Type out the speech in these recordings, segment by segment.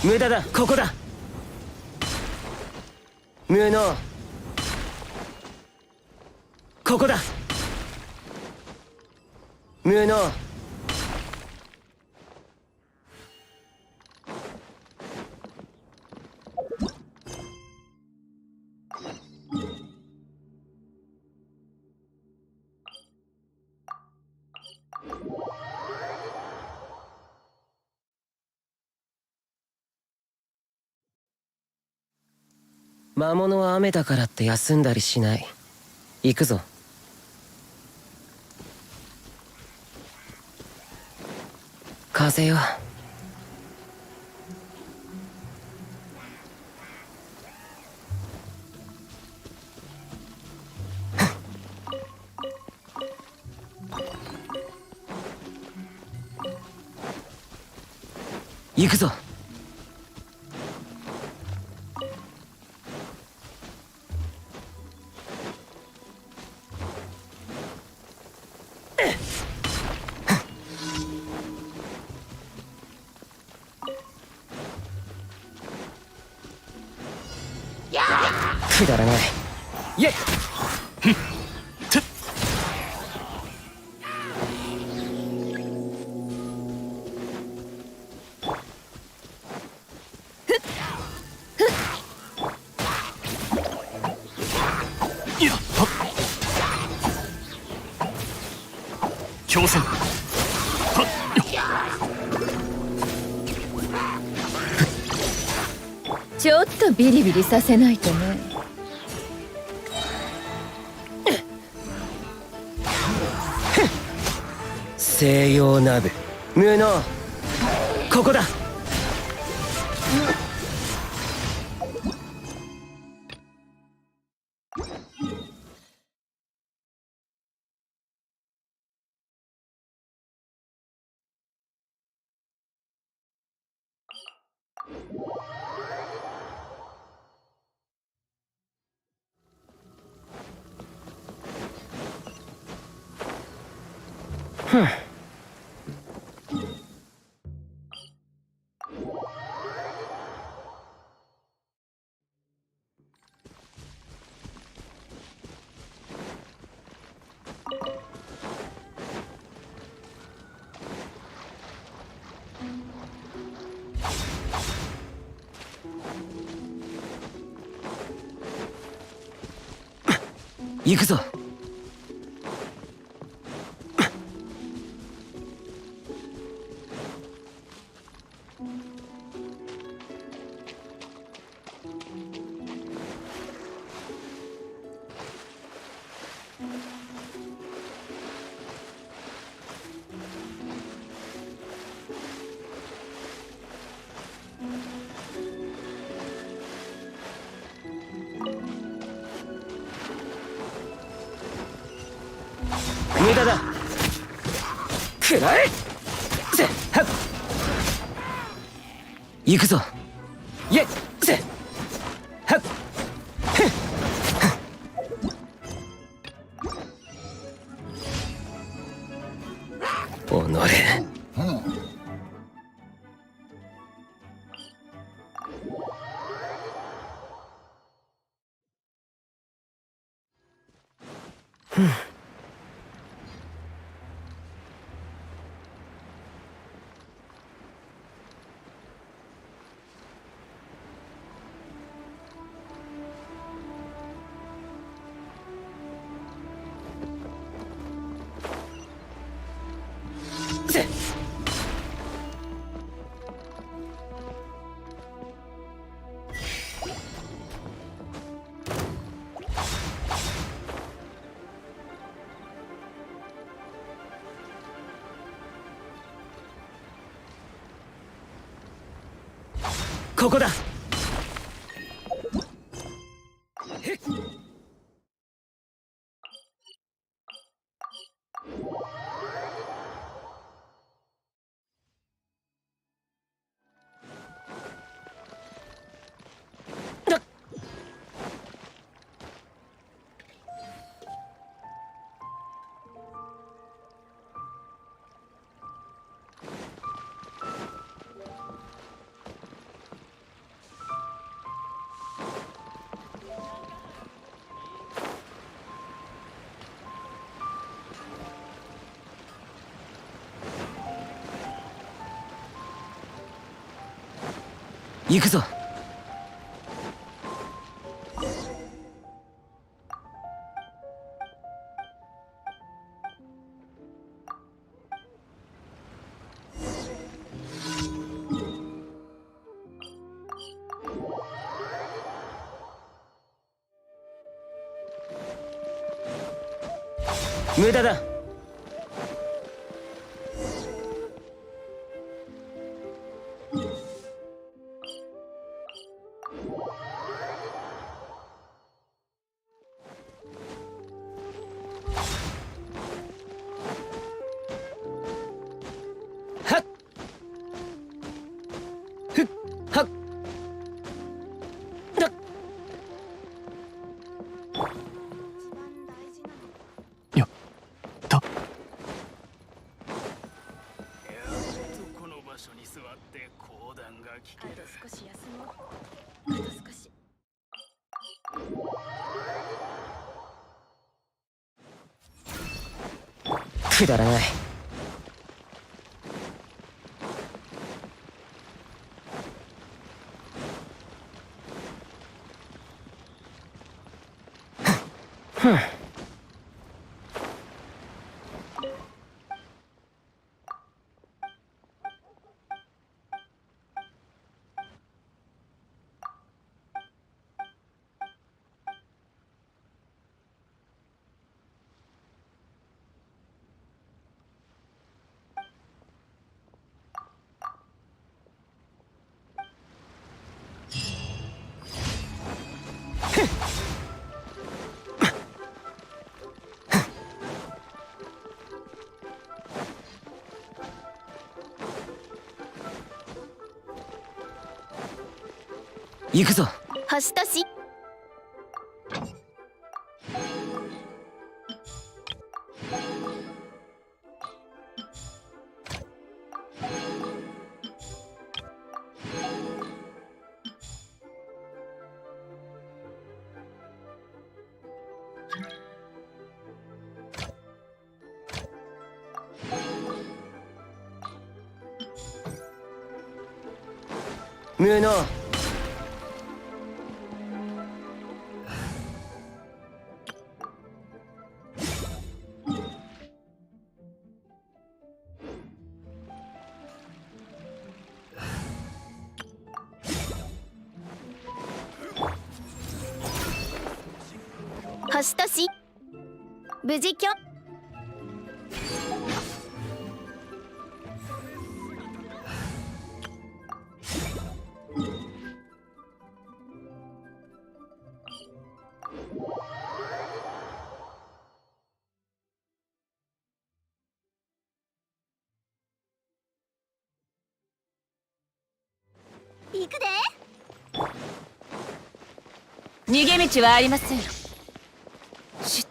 無駄だ。ここだ。無能。ここだ。無能。魔物は雨だからって休んだりしない。行くぞ。風よ。行くぞ。くだらない。イエッ。強戦。ちょっとビリビリさせないとね。西洋ナブ。無能。ここだ。ふん。行くぞ。無駄だ。くらえ。せっはっ。行くぞ。イエッせっはっ。おのれ。ふん。せっ。ここだ。へっ。だ。行くぞ。無駄だ。はっふっはっだっ。やったこの場所に座って講談が聞ける。少し休もう。あと少し。くだらない。ふん。行くぞ。星とし。無能。星とし。無事きょ。行くで。逃げ道はありません。し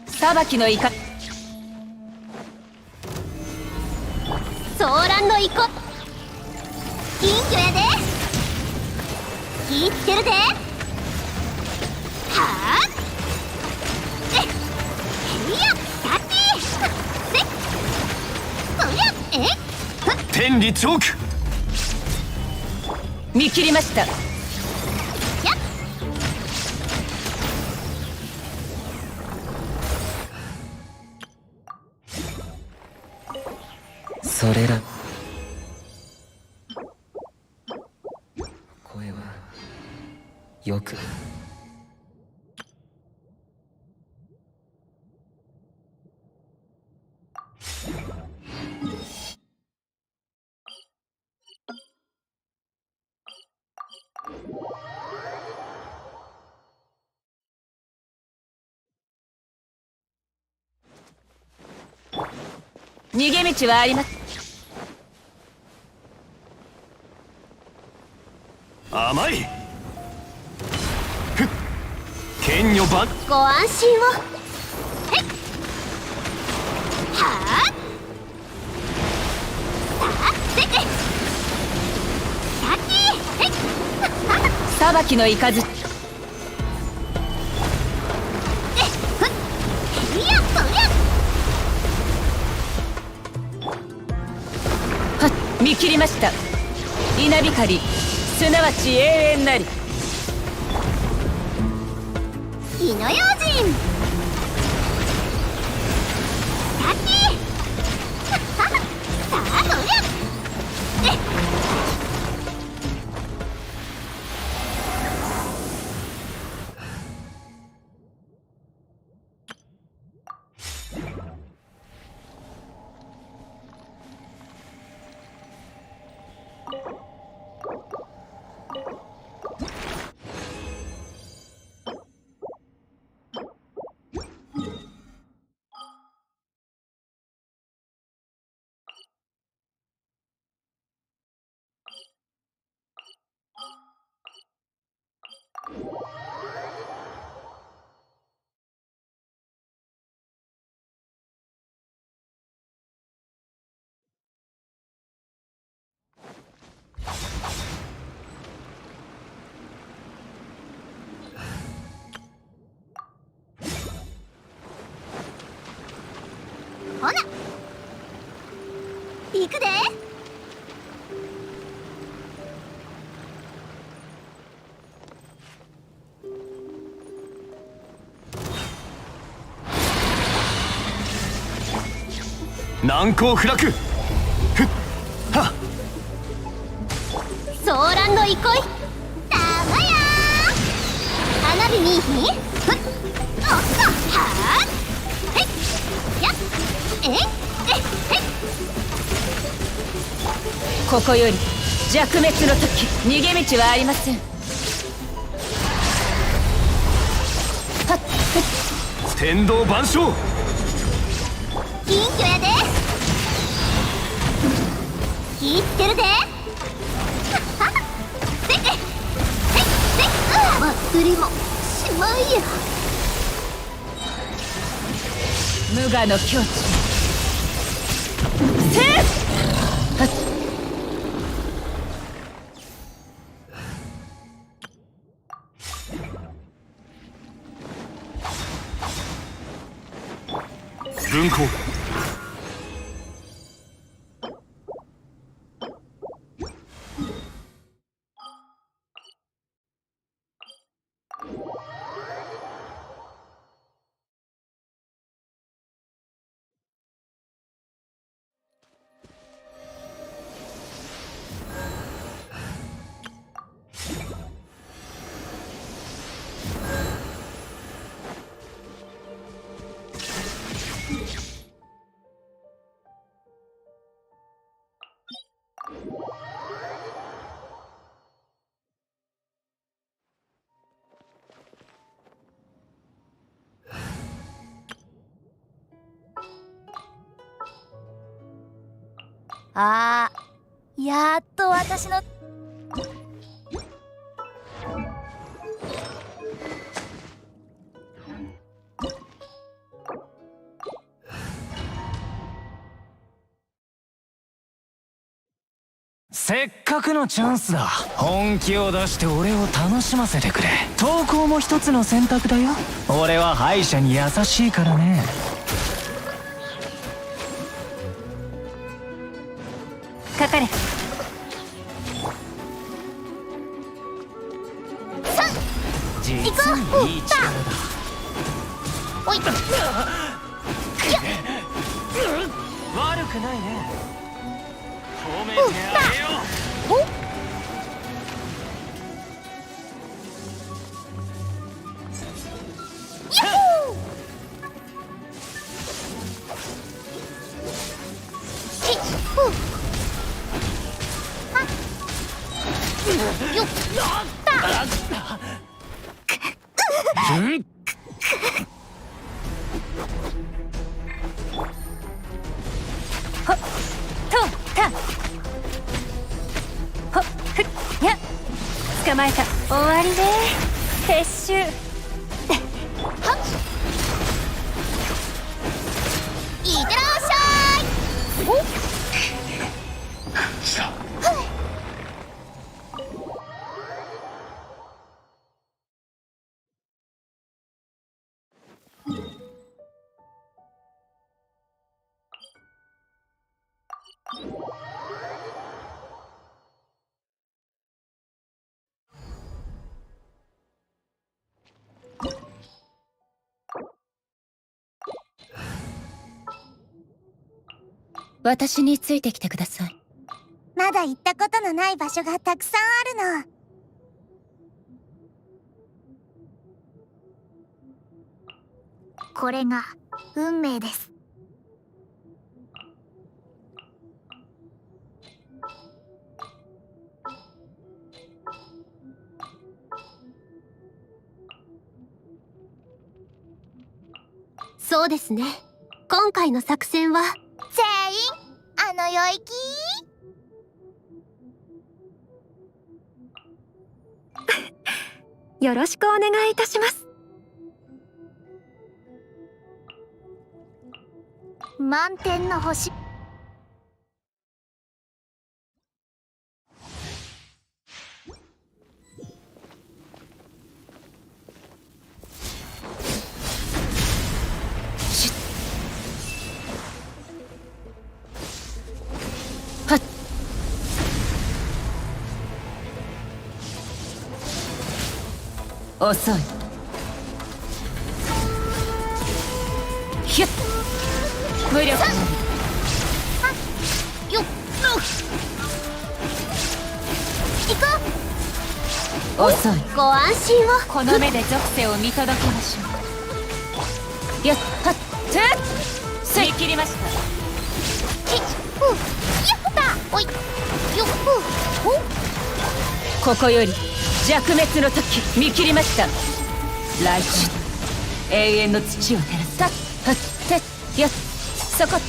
裁きのイカ。ソーランのイコ。金魚やで。気ぃつけるで。はあ。えっ。いや、キャッチ。せっ。そりゃ、え。天理チョーク。見切りました。やっ。それら声はよく逃げ道はあります。甘い。ふっ剣女版。ご安心を。へっ。はあ。さあ、せて。キャッチ。へっ。裁きのイカズ。えっ。ふっ。いや。見切りました。稲光すなわち永遠なり。火の用心。タッキーさあどりゃほな行くで。難攻不落。ふっはっ。ソーランド憩いたまやー。花火見いひん。ふっおっとはーはいやっえっここより弱滅の時、逃げ道はありません。はっ天道万象。金魚やで。気ぃつけるで。せっ忘れもしまいや。無我の境地。せっはっ分光。あーやっと私のせっかくのチャンスだ。本気を出して俺を楽しませてくれ。投稿も一つの選択だよ。俺は敗者に優しいからね。かかれ。実にいい力だ。おい悪くないね。褒めてあげよう。おやっほーひっほーはっよっほっとたほっふっや捕まえた。終わりね。撤収。はっいってらっしゃい。お私についてきてください。まだ行ったことのない場所がたくさんあるの。これが運命です。そうですね。今回の作戦は全員あの領域。よろしくお願いいたします。満天の星。遅い。ひゅっ無力。よっ行こ遅い。う。ご安心を。この目で属性を見届けましょう。やっはっつっ見切りました。やったおいよっここより弱滅の時見切りました。来週永遠の土を照らす。たっはってやっそこ。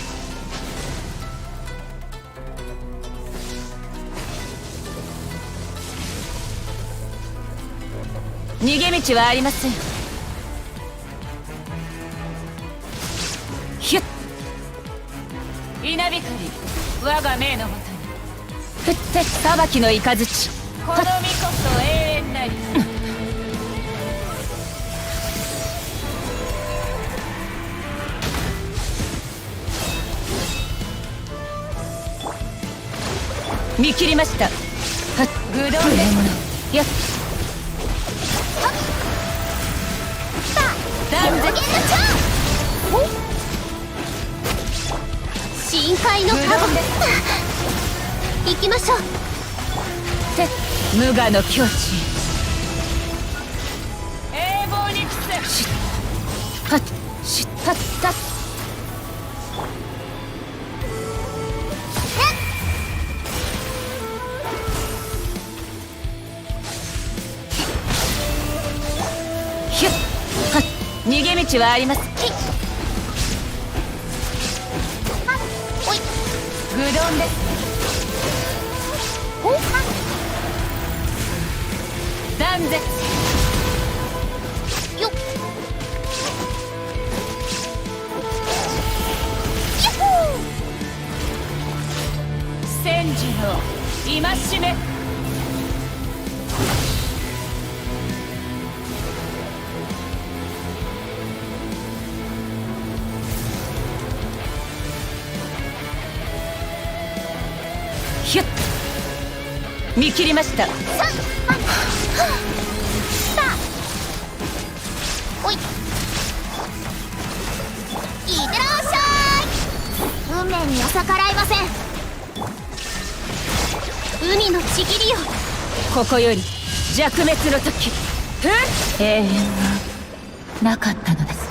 逃げ道はありません。ひゅっ稲光我が命のもとに。ふって裁きの雷。この身こそ永遠なり。見切りました。はっ愚弄ですやっ断絶。深海のカゴ行きましょう。無我の境地。永劫に伏せ。しっはっしったったっ。ひゅっはっ逃げ道はあります。おい愚鈍です。断絶。よっ戦時の戒め。ひゅっ見切りました。おいいってらっしゃい。運命には逆らえません。海のちぎりよ。ここより弱滅の時。永遠はなかったのですね。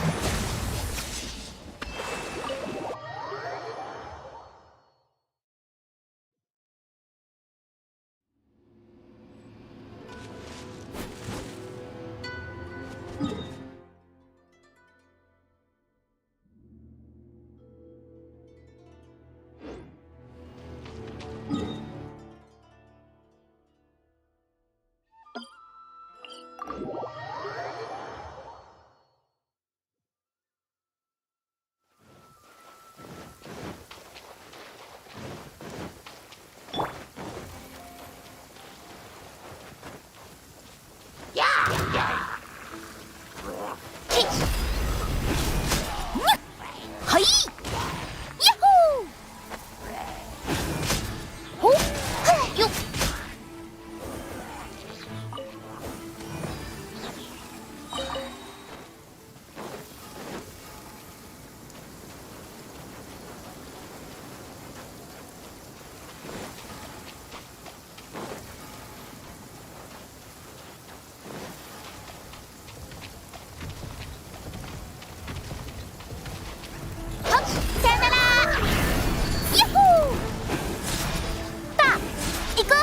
行こ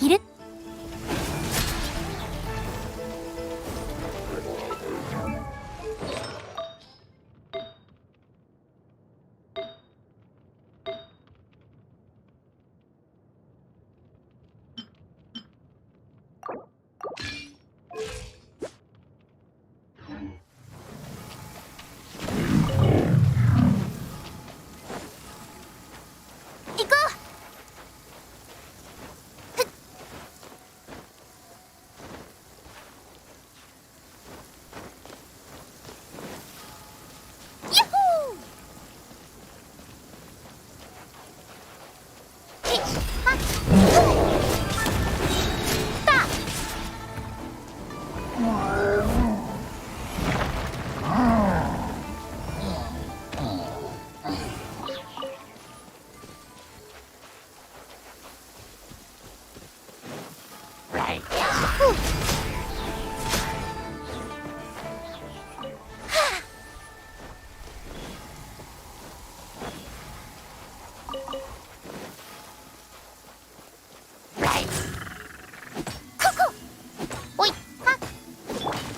う。いる。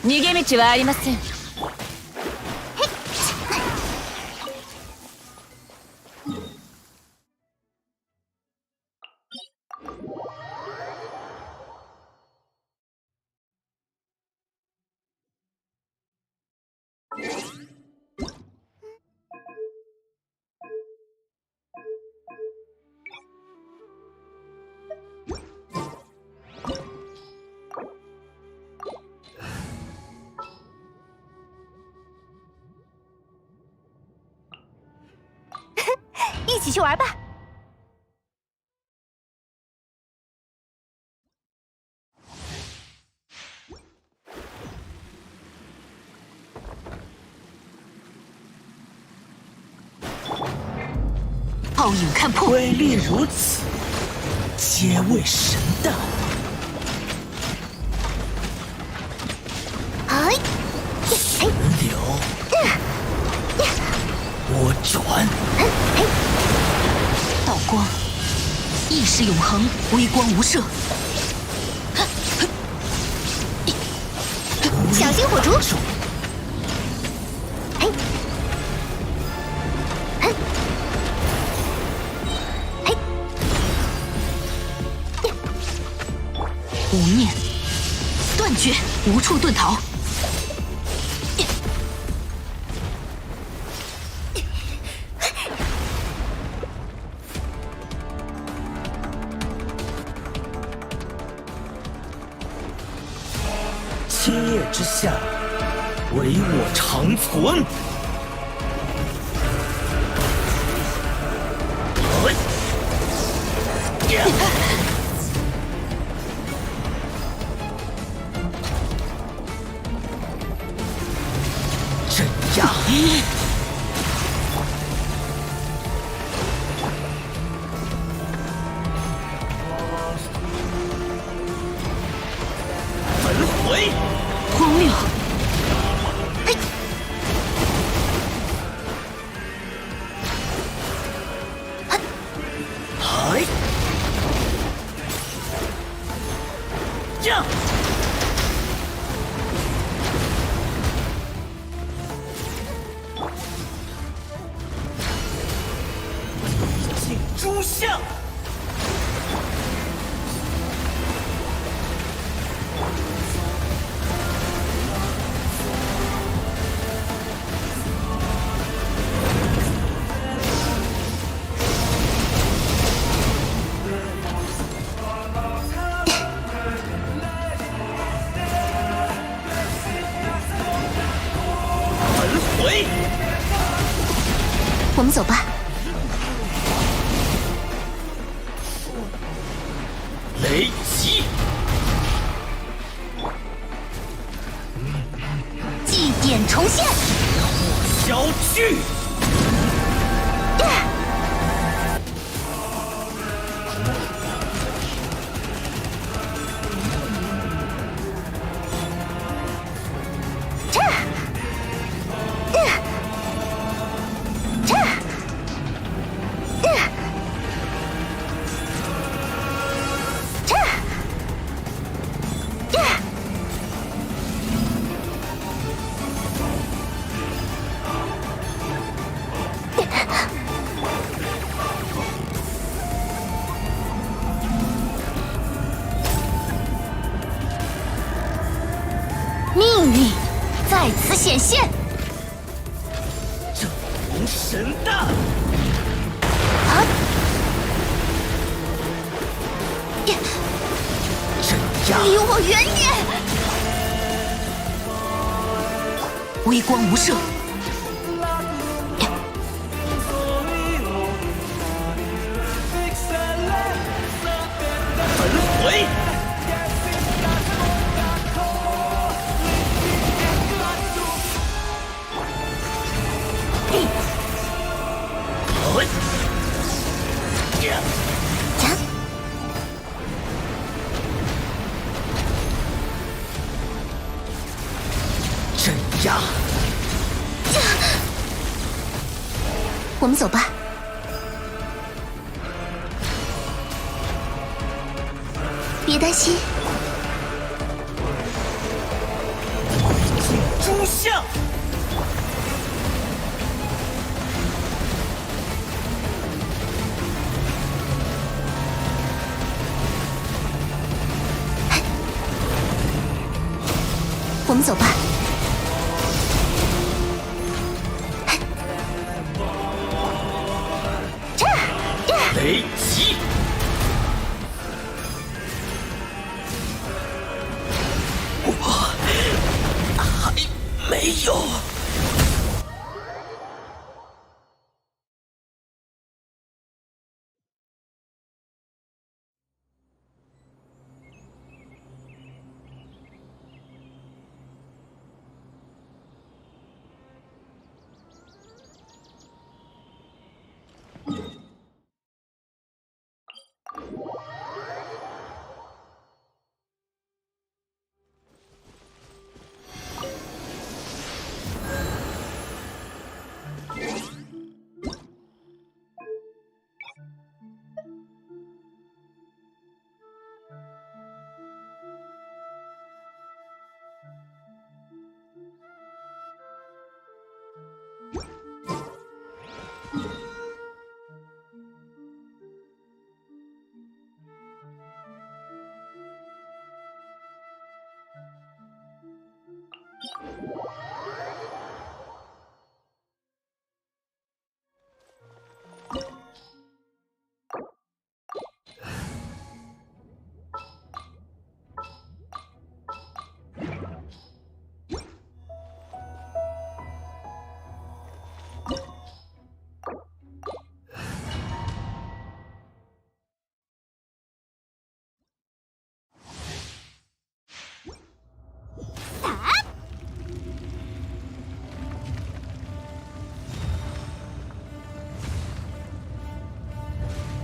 逃げ道はありません。一起去玩吧。暴影看破，威力如此，皆为神诞。哎，旋流，我转。道光，意识永恒，微光无射。小心火烛！嘿，嘿，嘿，无念，断绝，无处遁逃。今夜之下，唯我长存。镇压！焚毁！荒谬！哎！呀！一镜诸相。我们走吧。雷击！祭典重现。消去！瞬。这龙神弹，镇压，离我远点！微光无射，焚毁。镇压，我们走吧。别担心，诸相。我们走吧。雷击，我还没有。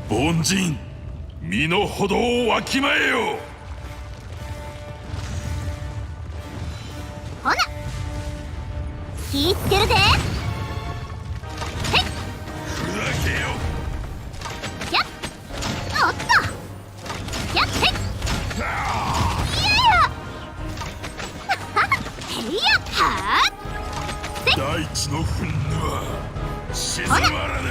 凡人、身の程をわきまえよ。ほな気ぃつけるで。砕けよ。やっおっとやっへっいやいやへいやはっ大地の憤怒は静まらぬ。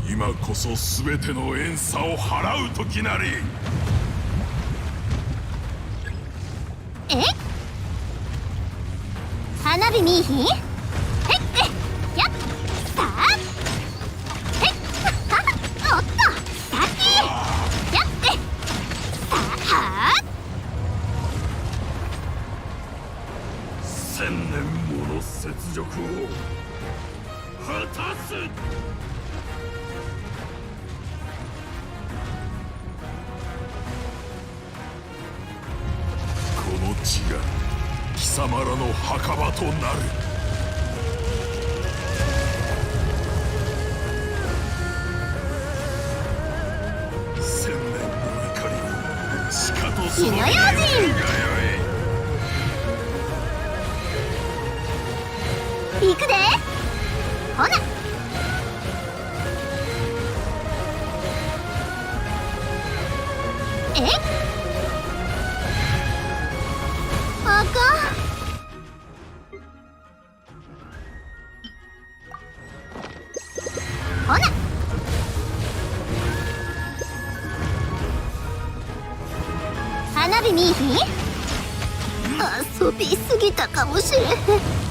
今こそ全ての怨嗟を払う時なり。え花火見いひんへっやっさあへっおっとさきやっさあはっ千年もの雪辱を果たす。この地が貴様らの墓場となる。千年の怒りをしかとその身に受けるがよい。行くでほなえあかんほな遊びすぎたかもしれへん。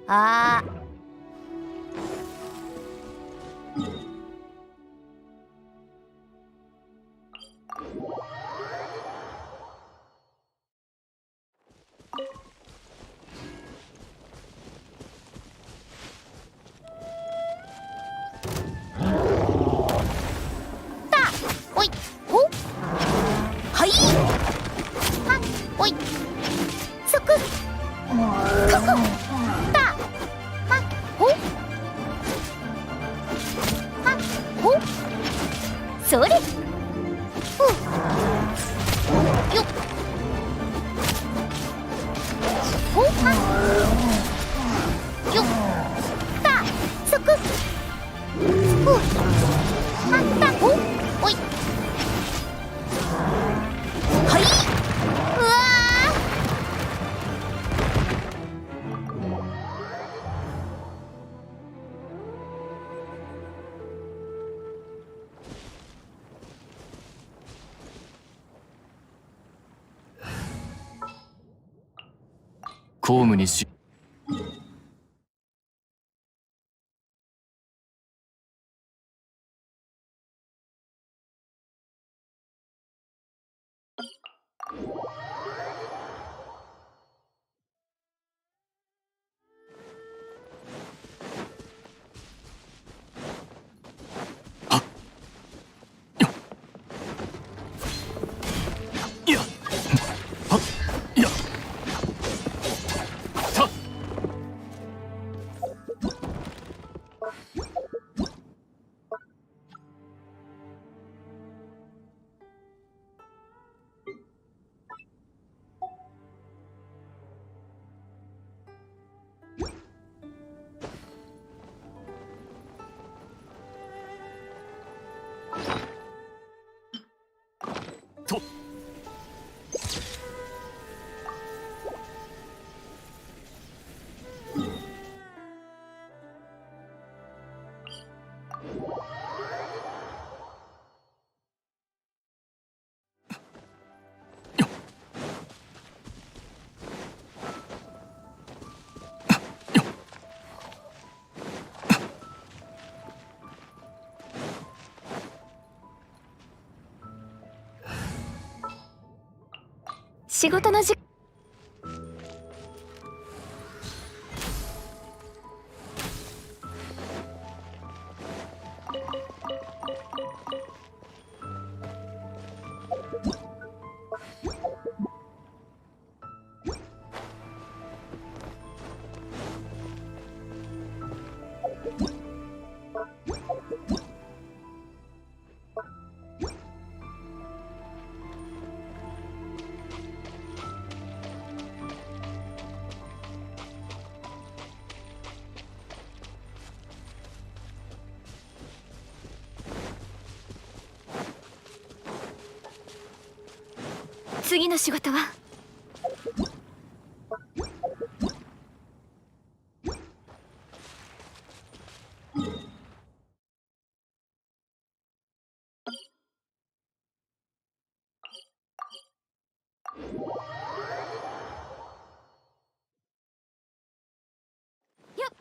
あーおいほはいはおいそくかほたはほはほそれほよっほはよったそくほはったほおいはいうわ公務にしと仕事の時次の仕事はよっ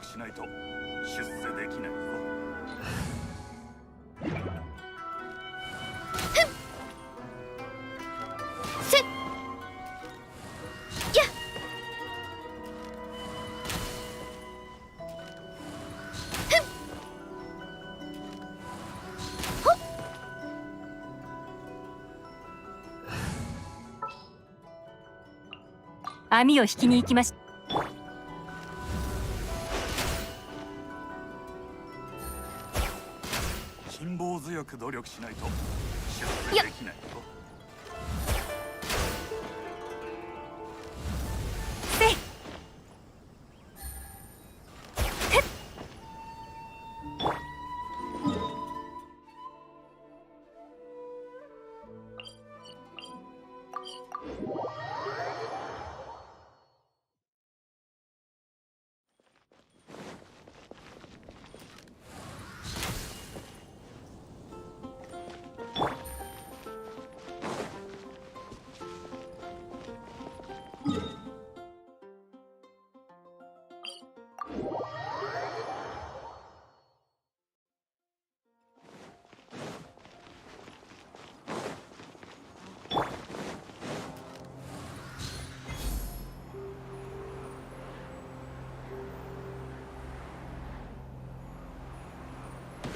力しないと出世できないぞ。せっやっ網を引きに行きました。辛抱強く努力しないと出世できないぞ。せい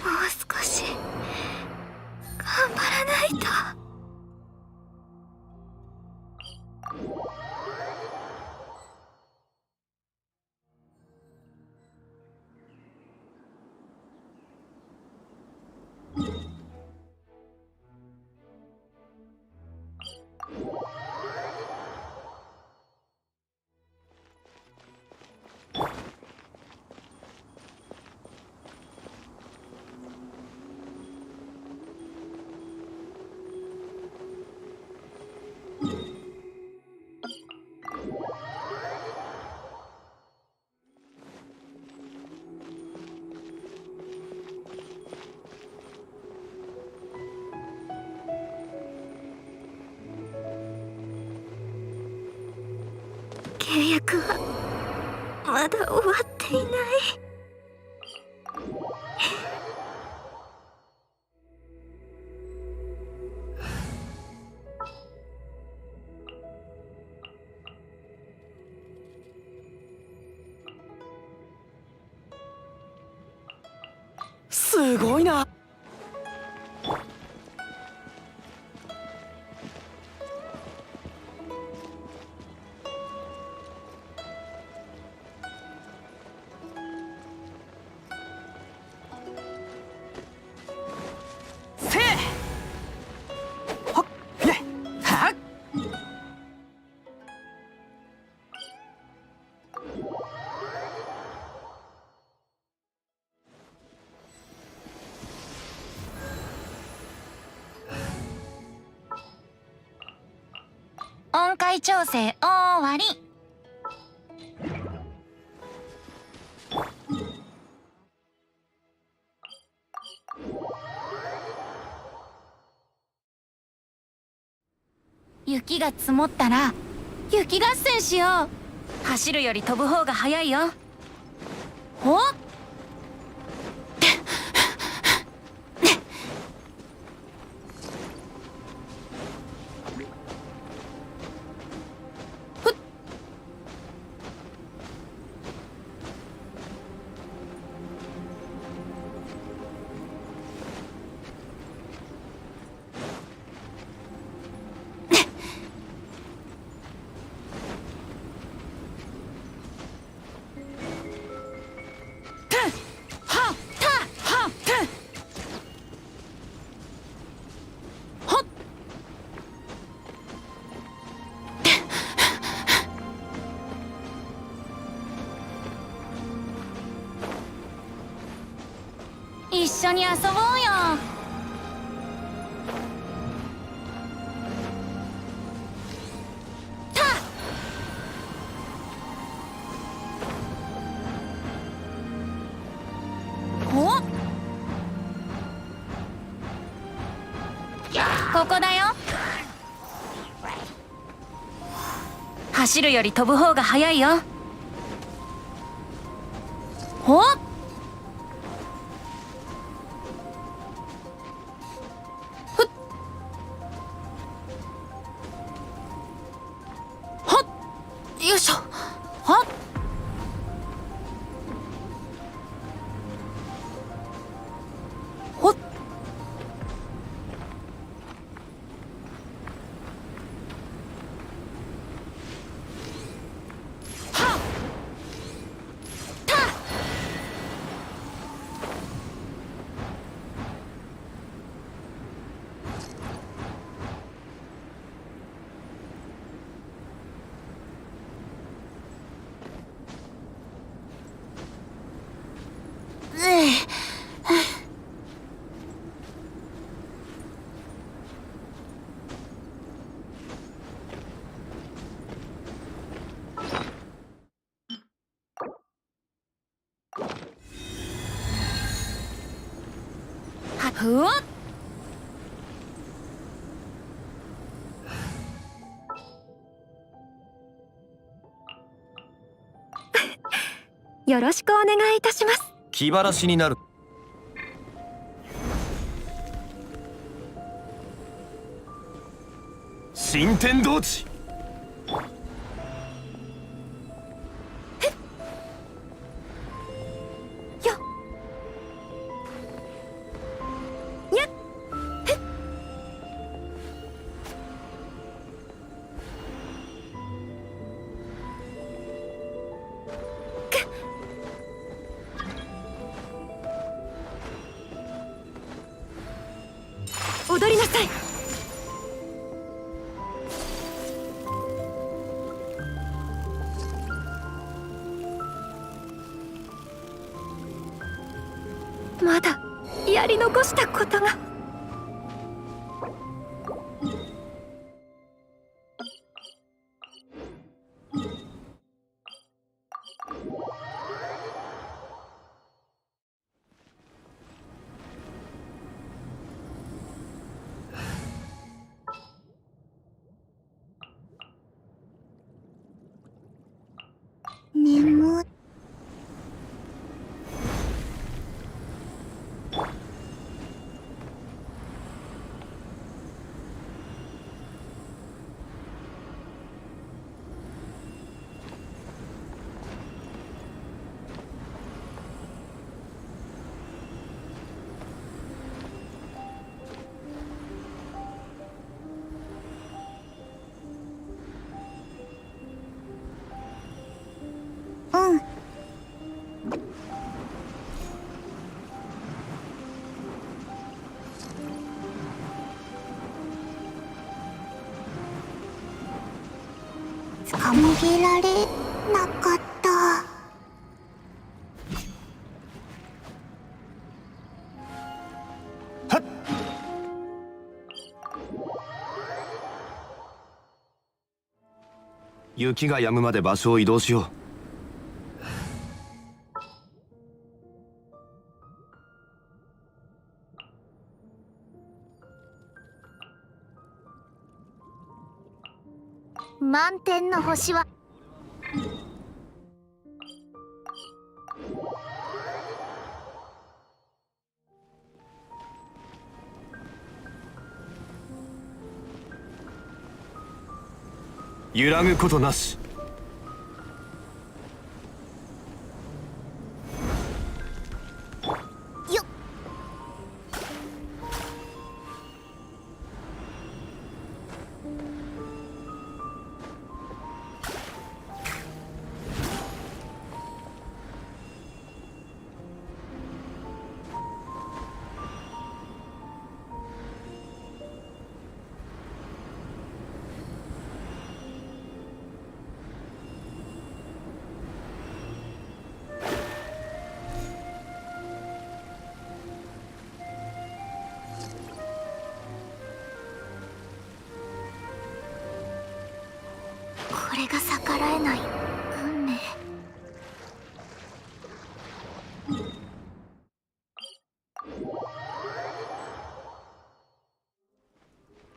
もう少し頑張らないと。契約はまだ終わっていない。すごいな。せいはっねはっ音階調整終わり。雪が積もったら雪合戦しよう。走るより飛ぶ方が早いよ。おっ一緒に遊ぼうよ。おここだよ。走るより飛ぶ方が早いよ。ほっふっはっよいしょはっほっふわっよろしくお願いいたします。気晴らしになる。新天道地。よっにゃっ踊りなさい。まだやり残したことが。眠い。うん。捕まえられなかった。雪が止むまで場所を移動しよう。満天の星は揺らぐことなし。よっ。これが逆らえない運命。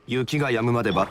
雪が止むまでば。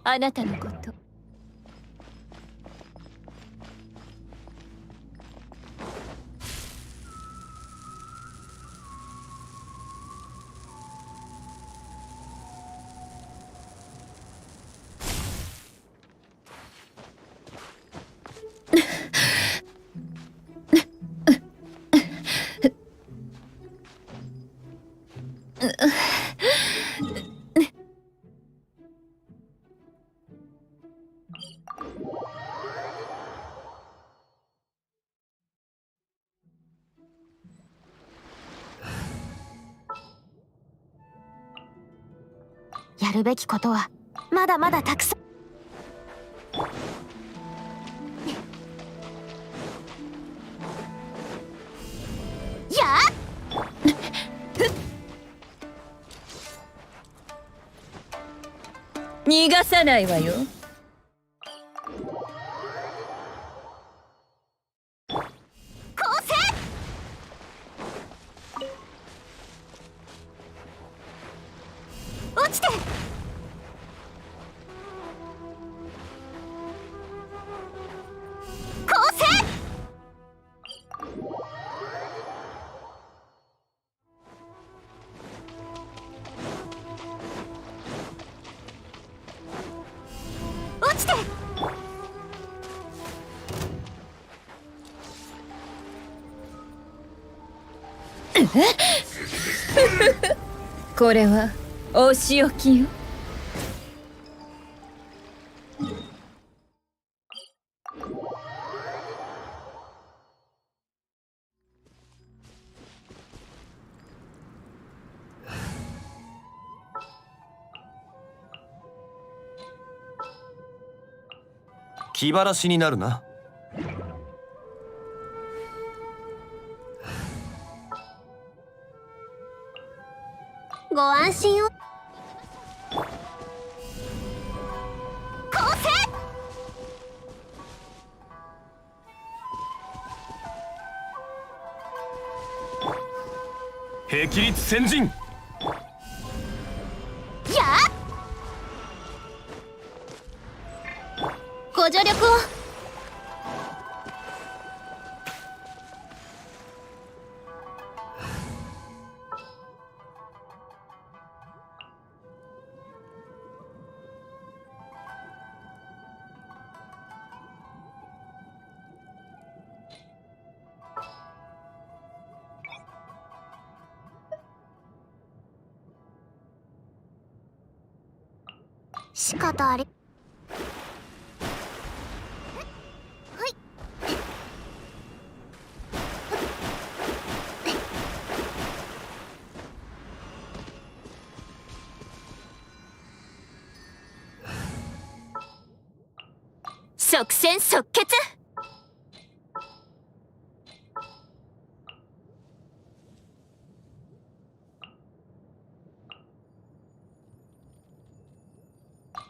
あなたのこと。やるべきことはまだまだたくさん。や逃がさないわよ。構成。落ちて。構成。落ちて。これはお仕置きよ。気晴らしになるな。ご安心を。構成。霹靂先陣。やっご助力を。仕方あり。はい。即戦即決。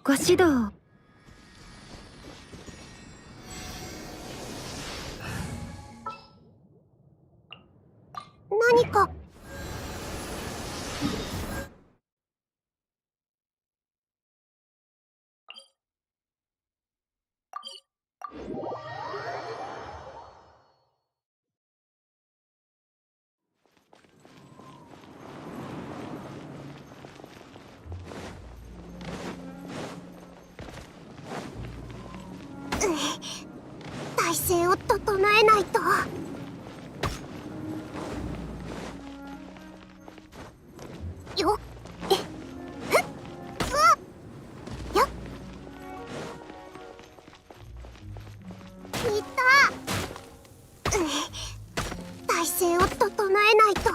ご指導。何か。体勢を整えないと。よっ。えっ。ふっ。うわ。よっ。いた。体勢を整えないと。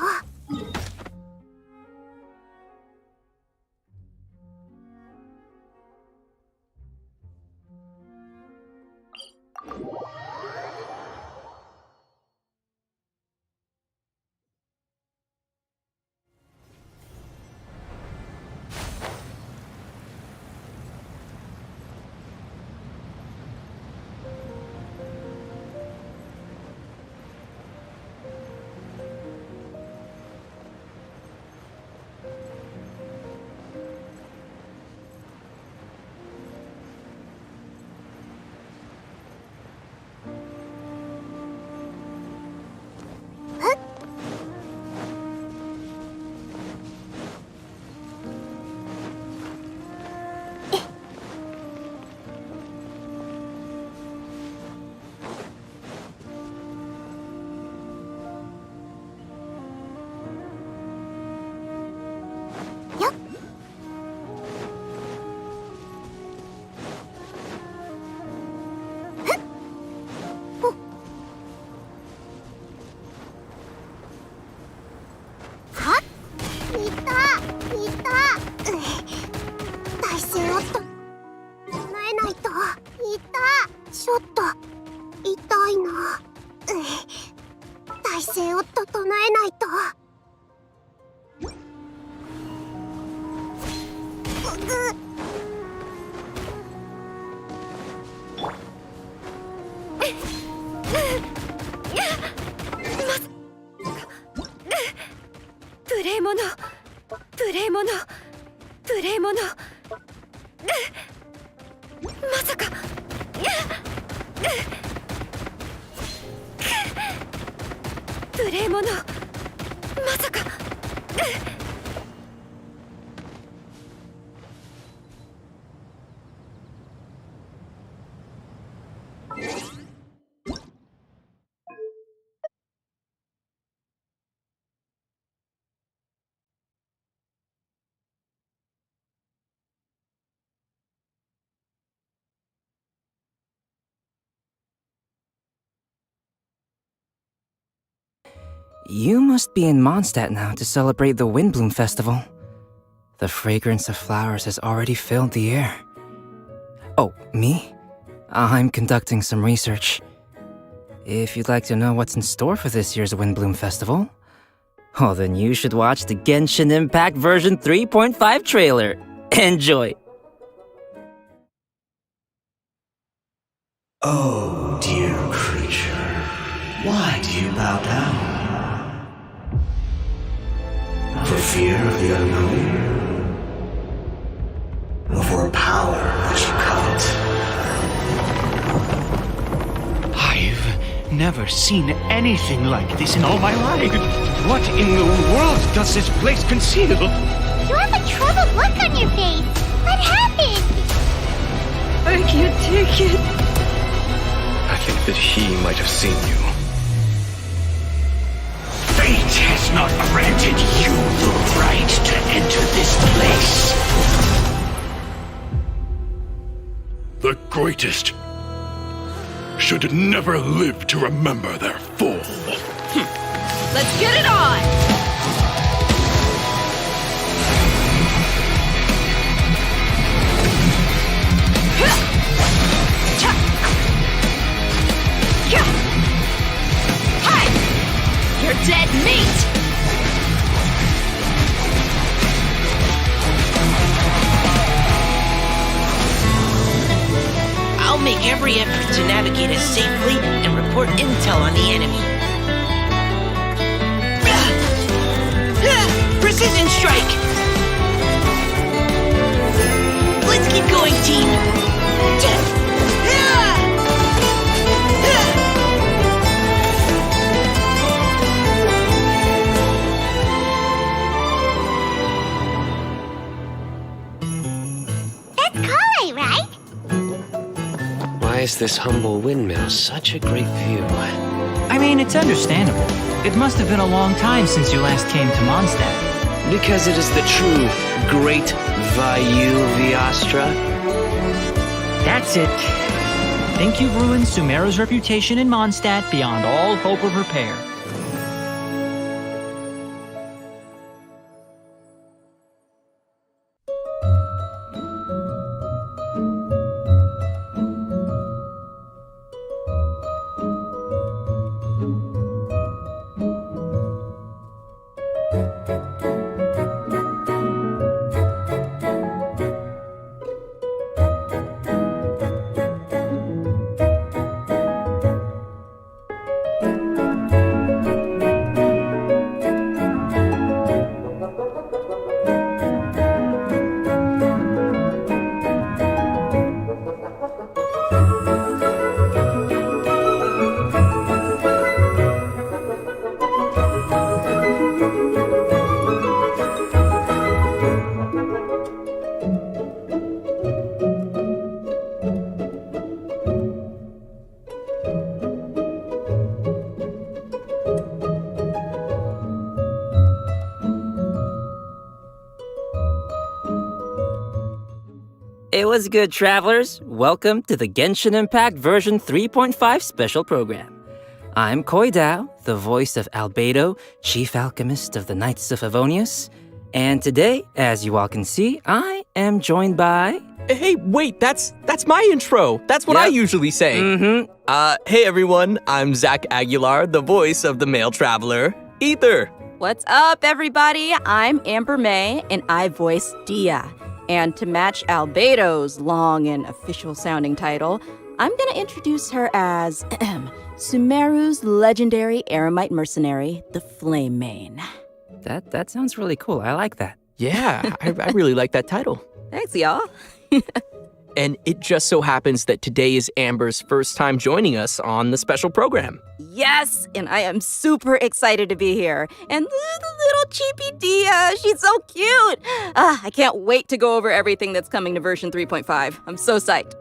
まさか無礼者まさかYou must be in Mondstadt now to celebrate the Windbloom Festival. The fragrance of flowers has already filled the air. Oh, me? I'm conducting some research. If you'd like to know what's in store for this year's Windbloom Festival, oh, then you should watch the Genshin Impact version 3.5 trailer. Enjoy! Oh, dear creature, why do you bow down? For fear of the unknown? Or for power that you covet? I've never seen anything like this in all my life. What in the world does this place conceal? You have a troubled look on your face. What happened? I can't take it. I think that he might have seen you. Fate has not granted you the right to enter this place. The greatest should never live to remember their fall. Let's get it on! You're dead meat! I'll make every effort to navigate us safely and report intel on the enemy. Precision strike! Let's keep going, team! That's Kale, right? Why is this humble windmill such a great view? I mean, it's understandable. It must have been a long time since you last came to Mondstadt. Because it is the true Great Vayu Viastra? That's it. Think you've ruined Sumeru's reputation in Mondstadt beyond all hope of repair. It was good, travelers. Welcome to the Genshin Impact version 3.5 special program. I'm Koi Dao, the voice of Albedo, chief alchemist of the Knights of Favonius. And today, as you all can see, I am joined by... Hey, wait, that's my intro. That's what I usually say. Mm-hmm. Hey everyone, I'm Zach Aguilar, the voice of the male traveler, Ether. What's up, everybody? I'm Amber May, and I voice Dehya. And to match Albedo's long and official-sounding title, I'm gonna introduce her as Sumeru's legendary Eremite mercenary, the Flame Mane. That sounds really cool. I like that. Yeah, I really like that title. Thanks, y'all. And it just so happens that today is Amber's first time joining us on the special program. Yes, and I am super excited to be here. And the little cheapy Dehya, she's so cute. I can't wait to go over everything that's coming to version 3.5. I'm so psyched.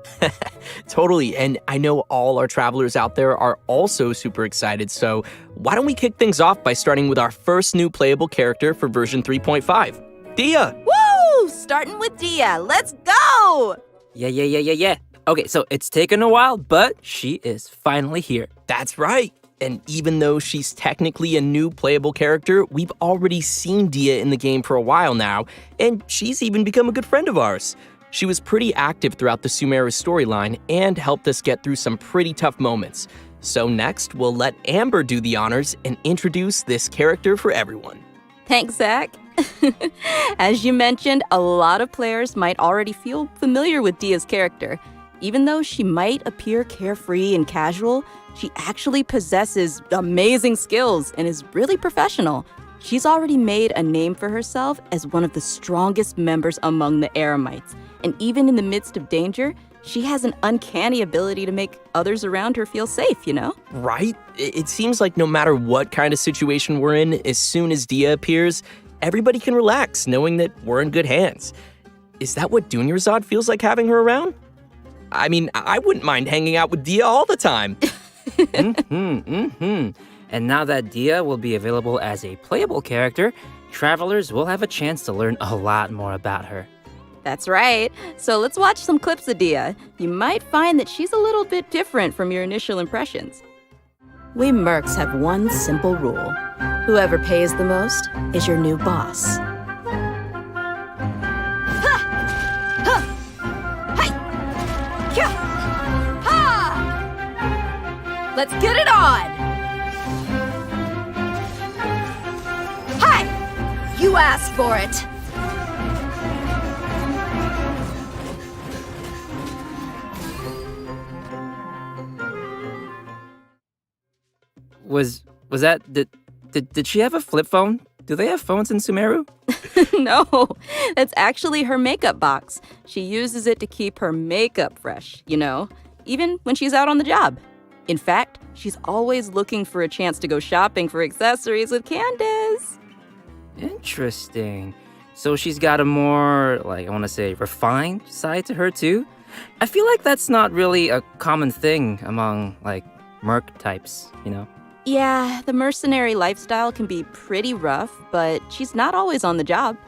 Totally, and I know all our travelers out there are also super excited, so why don't we kick things off by starting with our first new playable character for version 3.5, Dehya. Woo! Starting with Dehya. Let's go! Yeah. Okay, so it's taken a while, but she is finally here. That's right. And even though she's technically a new playable character, we've already seen Dehya in the game for a while now, and she's even become a good friend of ours. She was pretty active throughout the Sumeru storyline and helped us get through some pretty tough moments. So next, we'll let Amber do the honors and introduce this character for everyone. Thanks, Zach. As you mentioned, a lot of players might already feel familiar with Dehya's character. Even though she might appear carefree and casual, she actually possesses amazing skills and is really professional. She's already made a name for herself as one of the strongest members among the Eremites. And even in the midst of danger, she has an uncanny ability to make others around her feel safe, you know? Right? It seems like no matter what kind of situation we're in, as soon as Dehya appears, everybody can relax knowing that we're in good hands. Is that what Dunyarzad feels like having her around? I mean, I wouldn't mind hanging out with Dehya all the time. And now that Dehya will be available as a playable character, travelers will have a chance to learn a lot more about her. That's right. So let's watch some clips of Dehya. You might find that she's a little bit different from your initial impressions. We mercs have one simple rule. Whoever pays the most is your new boss. Let's get it on! Hi! You asked for it! Was that did she have a flip phone? Do they have phones in Sumeru? No, that's actually her makeup box. She uses it to keep her makeup fresh, you know, even when she's out on the job. In fact, she's always looking for a chance to go shopping for accessories with Candace. Interesting. So she's got a more, I want to say, refined side to her too? I feel like that's not really a common thing among, merc types, you know? Yeah, the mercenary lifestyle can be pretty rough, but she's not always on the job.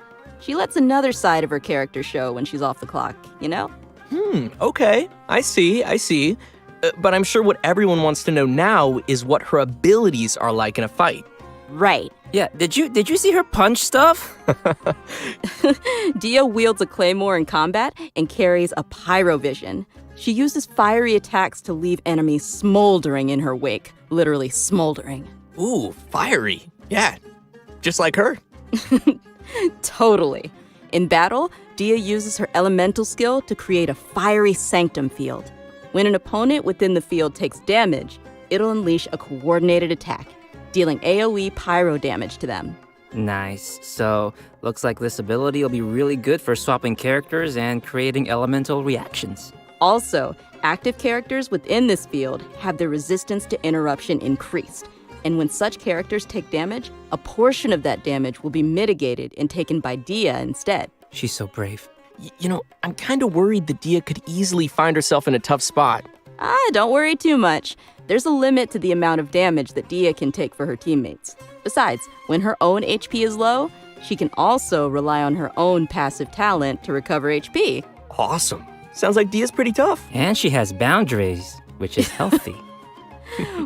She lets another side of her character show when she's off the clock, you know? Okay. I see. But I'm sure what everyone wants to know now is what her abilities are like in a fight. Right. Yeah, did you see her punch stuff? Dehya wields a claymore in combat and carries a pyrovision. She uses fiery attacks to leave enemies smoldering in her wake, literally smoldering. Ooh, fiery. Yeah, just like her. Totally. In battle, Dehya uses her elemental skill to create a fiery sanctum field. When an opponent within the field takes damage, it'll unleash a coordinated attack, dealing AoE pyro damage to them. Nice. So, looks like this ability will be really good for swapping characters and creating elemental reactions. Also, active characters within this field have their resistance to interruption increased. And when such characters take damage, a portion of that damage will be mitigated and taken by Dehya instead. She's so brave. You know, I'm kind of worried that Dehya could easily find herself in a tough spot. Don't worry too much. There's a limit to the amount of damage that Dehya can take for her teammates. Besides, when her own HP is low, she can also rely on her own passive talent to recover HP. Awesome. Sounds like Dehya's pretty tough. And she has boundaries, which is healthy.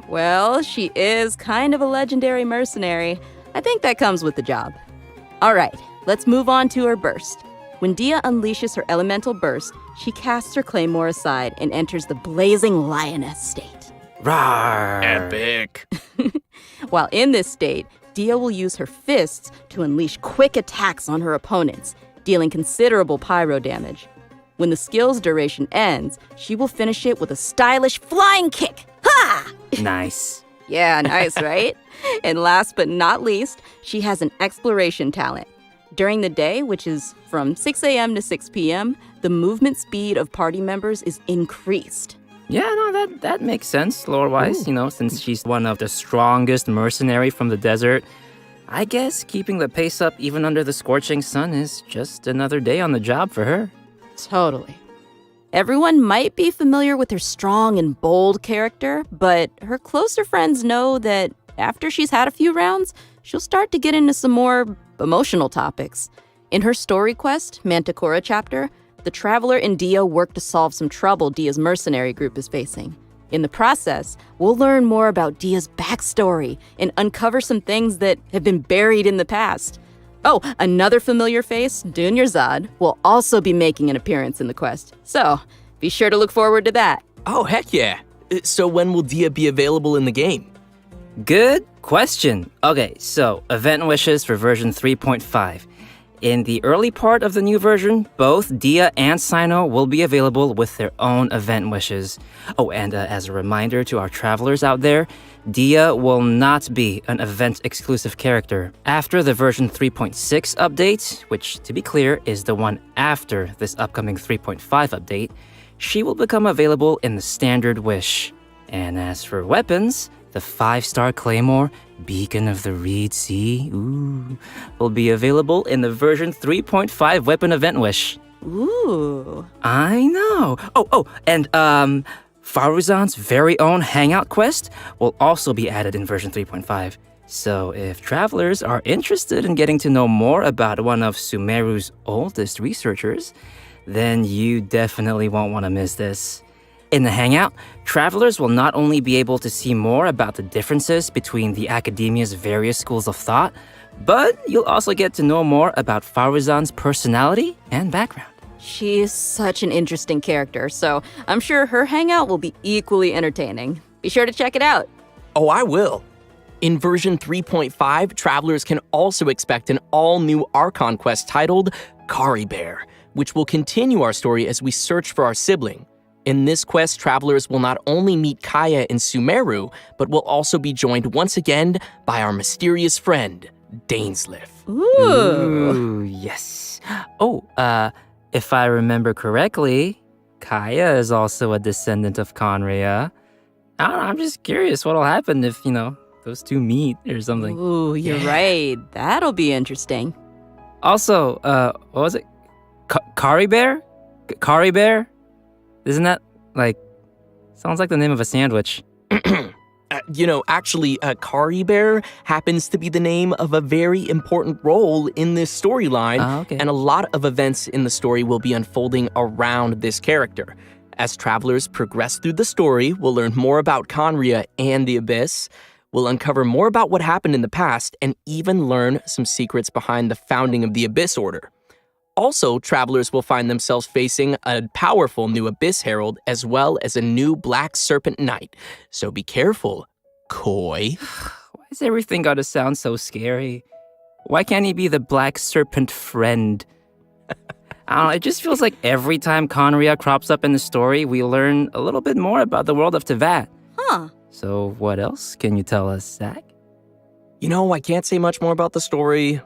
Well, she is kind of a legendary mercenary. I think that comes with the job. All right, let's move on to her burst. When Dehya unleashes her elemental burst, she casts her claymore aside and enters the blazing lioness state. Rawr! Epic. While in this state, Dehya will use her fists to unleash quick attacks on her opponents, dealing considerable pyro damage. When the skill's duration ends, she will finish it with a stylish flying kick. Ha! Nice. Yeah, nice, right? And last but not least, she has an exploration talent. During the day, which is from 6 a.m. to 6 p.m., the movement speed of party members is increased. Yeah, no, that makes sense, lore-wise, since she's one of the strongest mercenary from the desert. I guess keeping the pace up even under the scorching sun is just another day on the job for her. Totally. Everyone might be familiar with her strong and bold character, but her closer friends know that after she's had a few rounds, she'll start to get into some more emotional topics. In her story quest, Manticora chapter, the Traveler and Dehya work to solve some trouble Dehya's mercenary group is facing. In the process, we'll learn more about Dehya's backstory and uncover some things that have been buried in the past. Oh, another familiar face, Dunyarzad, will also be making an appearance in the quest. So, be sure to look forward to that. Oh, heck yeah. So when will Dehya be available in the game? Good question. Okay, so event wishes for version 3.5. In the early part of the new version, both Dehya and Sino will be available with their own event wishes. Oh, and as a reminder to our travelers out there, Dehya will not be an event-exclusive character. After the version 3.6 update, which, to be clear, is the one after this upcoming 3.5 update, she will become available in the standard wish. And as for weapons, the 5-star Claymore, Beacon of the Reed Sea, will be available in the version 3.5 weapon event wish. Ooh. I know. Oh, and Faruzan's very own Hangout quest will also be added in version 3.5. So if travelers are interested in getting to know more about one of Sumeru's oldest researchers, then you definitely won't want to miss this. In the Hangout, travelers will not only be able to see more about the differences between the academia's various schools of thought, but you'll also get to know more about Faruzan's personality and background. She is such an interesting character, so I'm sure her hangout will be equally entertaining. Be sure to check it out. Oh, I will. In version 3.5, travelers can also expect an all-new Archon quest titled Kari Bear, which will continue our story as we search for our sibling. In this quest, travelers will not only meet Kaya and Sumeru, but will also be joined once again by our mysterious friend, Dainsleif. Ooh, yes. Oh, if I remember correctly, Kaya is also a descendant of Conria. I don't know, I'm just curious what'll happen if, those two meet or something. Ooh, you're right. That'll be interesting. Also, what was it? Kari Bear? Kari Bear? Isn't that, sounds like the name of a sandwich. Actually, Kari Bear happens to be the name of a very important role in this storyline, okay. And a lot of events in the story will be unfolding around this character. As travelers progress through the story, we'll learn more about Conria and the Abyss, we'll uncover more about what happened in the past, and even learn some secrets behind the founding of the Abyss Order. Also, travelers will find themselves facing a powerful new Abyss Herald as well as a new Black Serpent Knight. So be careful, Koi. Why is everything gotta sound so scary? Why can't he be the Black Serpent friend? I don't know, it just feels like every time Conria crops up in the story, we learn a little bit more about the world of Teyvat. Huh. So what else can you tell us, Zach? I can't say much more about the story.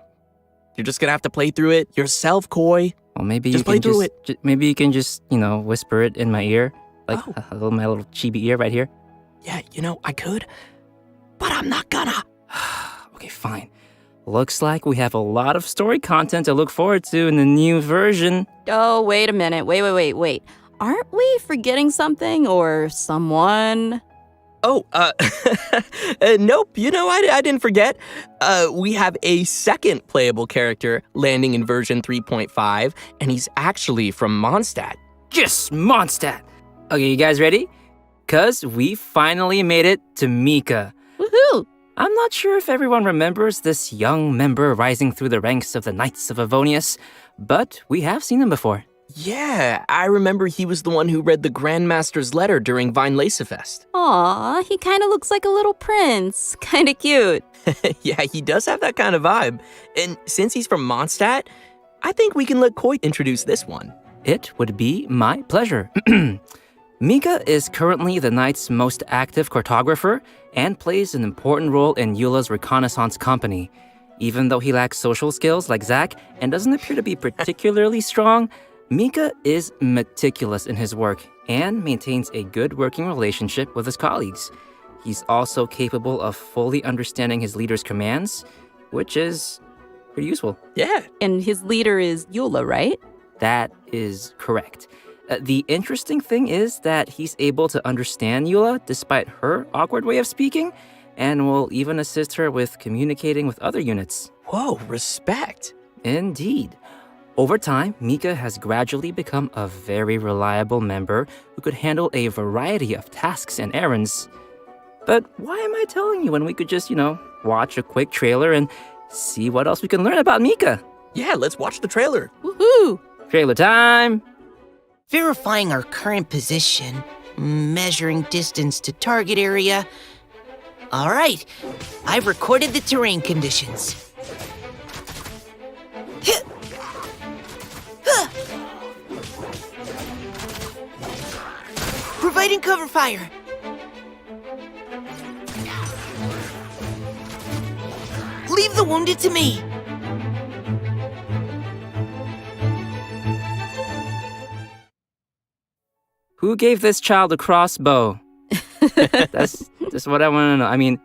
You're just gonna have to play through it yourself, Koi. Well, maybe just play through it. Maybe you can just, whisper it in my ear, like my little chibi ear right here. Yeah, I could, but I'm not gonna. Okay, fine. Looks like we have a lot of story content to look forward to in the new version. Oh, wait a minute. Wait. Aren't we forgetting something or someone? Oh, nope. I didn't forget. We have a second playable character landing in version 3.5, and he's actually from Mondstadt. Yes, Mondstadt! Okay, you guys ready? 'Cause we finally made it to Mika. Woohoo! I'm not sure if everyone remembers this young member rising through the ranks of the Knights of Avonius, but we have seen him before. Yeah, I remember he was the one who read the Grandmaster's letter during Vine Lacefest. Aw, he kind of looks like a little prince. Kind of cute. Yeah, he does have that kind of vibe. And since he's from Mondstadt, I think we can let Coit introduce this one. It would be my pleasure. Mika is currently the Knight's most active cartographer and plays an important role in Eula's reconnaissance company. Even though he lacks social skills like Zack and doesn't appear to be particularly strong, Mika is meticulous in his work and maintains a good working relationship with his colleagues. He's also capable of fully understanding his leader's commands, which is pretty useful. Yeah. And his leader is Eula, right? That is correct. The interesting thing is that he's able to understand Eula despite her awkward way of speaking, and will even assist her with communicating with other units. Whoa, respect. Indeed. Over time, Mika has gradually become a very reliable member who could handle a variety of tasks and errands. But why am I telling you when we could just, watch a quick trailer and see what else we can learn about Mika? Yeah, let's watch the trailer. Woohoo! Trailer time! Verifying our current position, measuring distance to target area. All right, I've recorded the terrain conditions. Providing cover fire. Leave the wounded to me. Who gave this child a crossbow? That's what I want to know. I mean,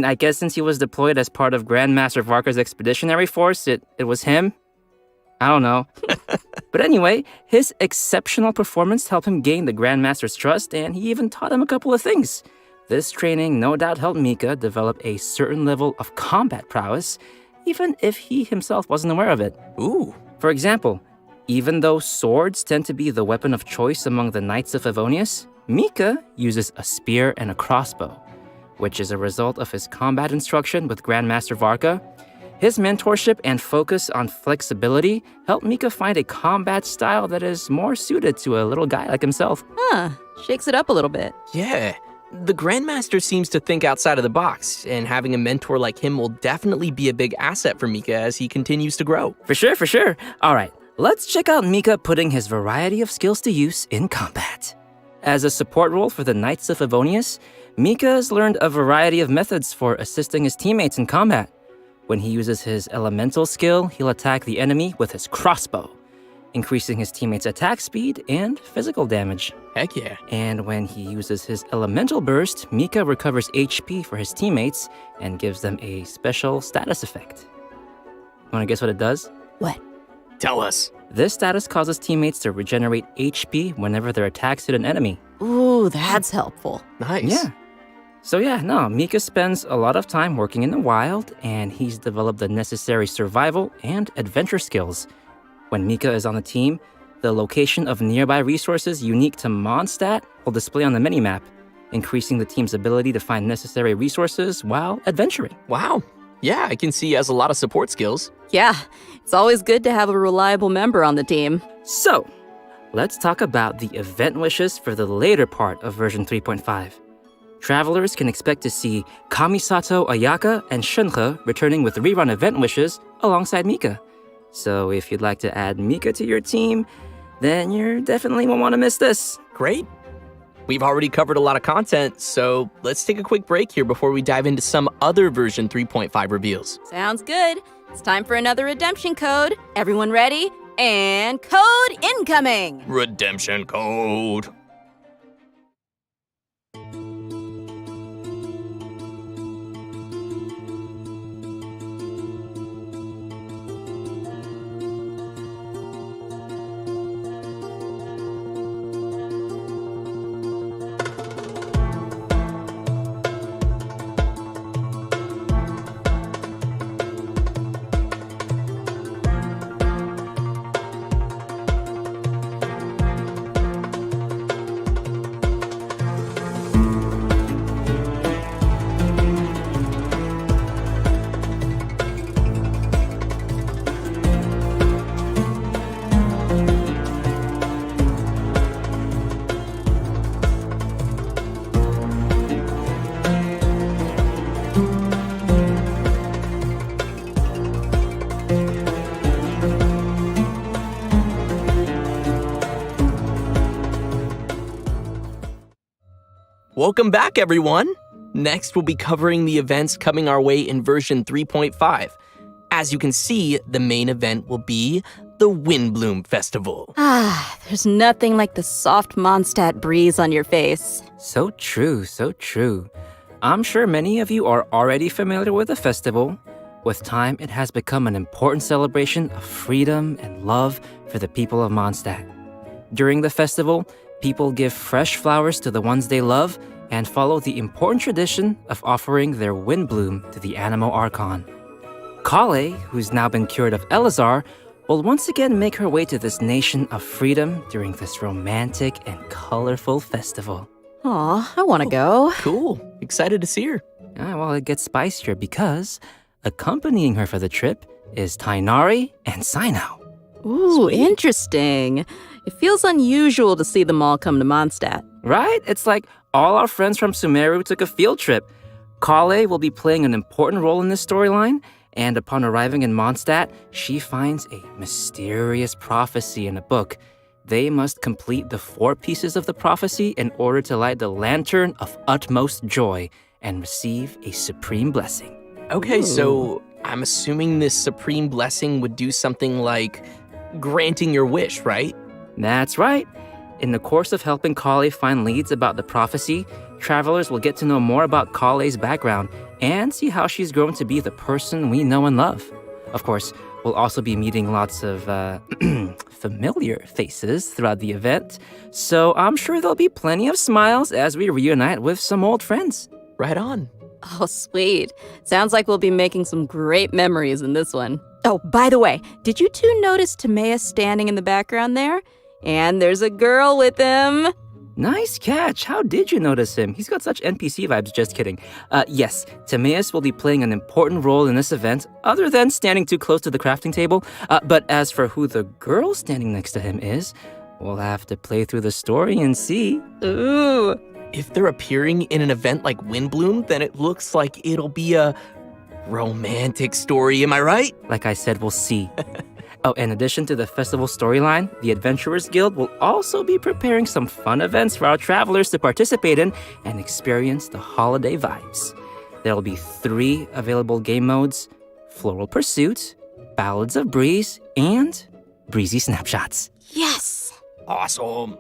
I guess since he was deployed as part of Grandmaster Varka's expeditionary force, it was him. I don't know. But anyway, his exceptional performance helped him gain the Grandmaster's trust, and he even taught him a couple of things. This training no doubt helped Mika develop a certain level of combat prowess, even if he himself wasn't aware of it. Ooh. For example, even though swords tend to be the weapon of choice among the Knights of Favonius, Mika uses a spear and a crossbow, which is a result of his combat instruction with Grandmaster Varka. His mentorship and focus on flexibility helped Mika find a combat style that is more suited to a little guy like himself. Shakes it up a little bit. Yeah. The Grandmaster seems to think outside of the box, and having a mentor like him will definitely be a big asset for Mika as he continues to grow. For sure. All right, let's check out Mika putting his variety of skills to use in combat. As a support role for the Knights of Favonius, Mika has learned a variety of methods for assisting his teammates in combat. When he uses his elemental skill, he'll attack the enemy with his crossbow, increasing his teammates' attack speed and physical damage. Heck yeah. And when he uses his elemental burst, Mika recovers HP for his teammates and gives them a special status effect. Wanna guess what it does? What? Tell us. This status causes teammates to regenerate HP whenever their attacks hit an enemy. Ooh, that's helpful. Nice. Yeah. So Mika spends a lot of time working in the wild, and he's developed the necessary survival and adventure skills. When Mika is on the team, the location of nearby resources unique to Mondstadt will display on the minimap, increasing the team's ability to find necessary resources while adventuring. Wow. Yeah, I can see he has a lot of support skills. Yeah, it's always good to have a reliable member on the team. So, let's talk about the event wishes for the later part of version 3.5. Travelers can expect to see Kamisato Ayaka and Shunhe returning with rerun event wishes alongside Mika. So if you'd like to add Mika to your team, then you definitely won't want to miss this. Great. We've already covered a lot of content, so let's take a quick break here before we dive into some other version 3.5 reveals. Sounds good. It's time for another redemption code. Everyone ready? And code incoming! Redemption code. Welcome back, everyone! Next, we'll be covering the events coming our way in version 3.5. as you can see, the main event will be the Windbloom Festival. There's nothing like the soft Mondstadt breeze on your face. So true, so true. I'm sure many of you are already familiar with the festival. With time, it has become an important celebration of freedom and love for the people of Mondstadt. During the festival, people give fresh flowers to the ones they love and follow the important tradition of offering their Windbloom to the Animo Archon. Kale, who's now been cured of Elazar, will once again make her way to this nation of freedom during this romantic and colorful festival. Aw, I want to go. Cool. Excited to see her. Well, it gets spicier because accompanying her for the trip is Tainari and Saino. Ooh, interesting. It feels unusual to see them all come to Mondstadt. Right? It's like all our friends from Sumeru took a field trip. Kale will be playing an important role in this storyline, and upon arriving in Mondstadt, she finds a mysterious prophecy in a book. They must complete the 4 pieces of the prophecy in order to light the lantern of utmost joy and receive a supreme blessing. Okay, so I'm assuming this supreme blessing would do something like granting your wish, right? That's right. In the course of helping Kale find leads about the prophecy, travelers will get to know more about Kale's background and see how she's grown to be the person we know and love. Of course, we'll also be meeting lots of familiar faces throughout the event, so I'm sure there'll be plenty of smiles as we reunite with some old friends. Right on. Oh, sweet. Sounds like we'll be making some great memories in this one. Oh, by the way, did you two notice Timaeus standing in the background there? And there's a girl with him. Nice catch. How did you notice him? He's got such NPC vibes, just kidding. Yes, Timaeus will be playing an important role in this event, other than standing too close to the crafting table. But as for who the girl standing next to him is, we'll have to play through the story and see. Ooh. If they're appearing in an event like Windbloom, then it looks like it'll be a romantic story, am I right? Like I said, we'll see. Oh, in addition to the festival storyline, the Adventurers Guild will also be preparing some fun events for our travelers to participate in and experience the holiday vibes. There will be 3 available game modes: Floral Pursuit, Ballads of Breeze, and Breezy Snapshots. Yes. Awesome.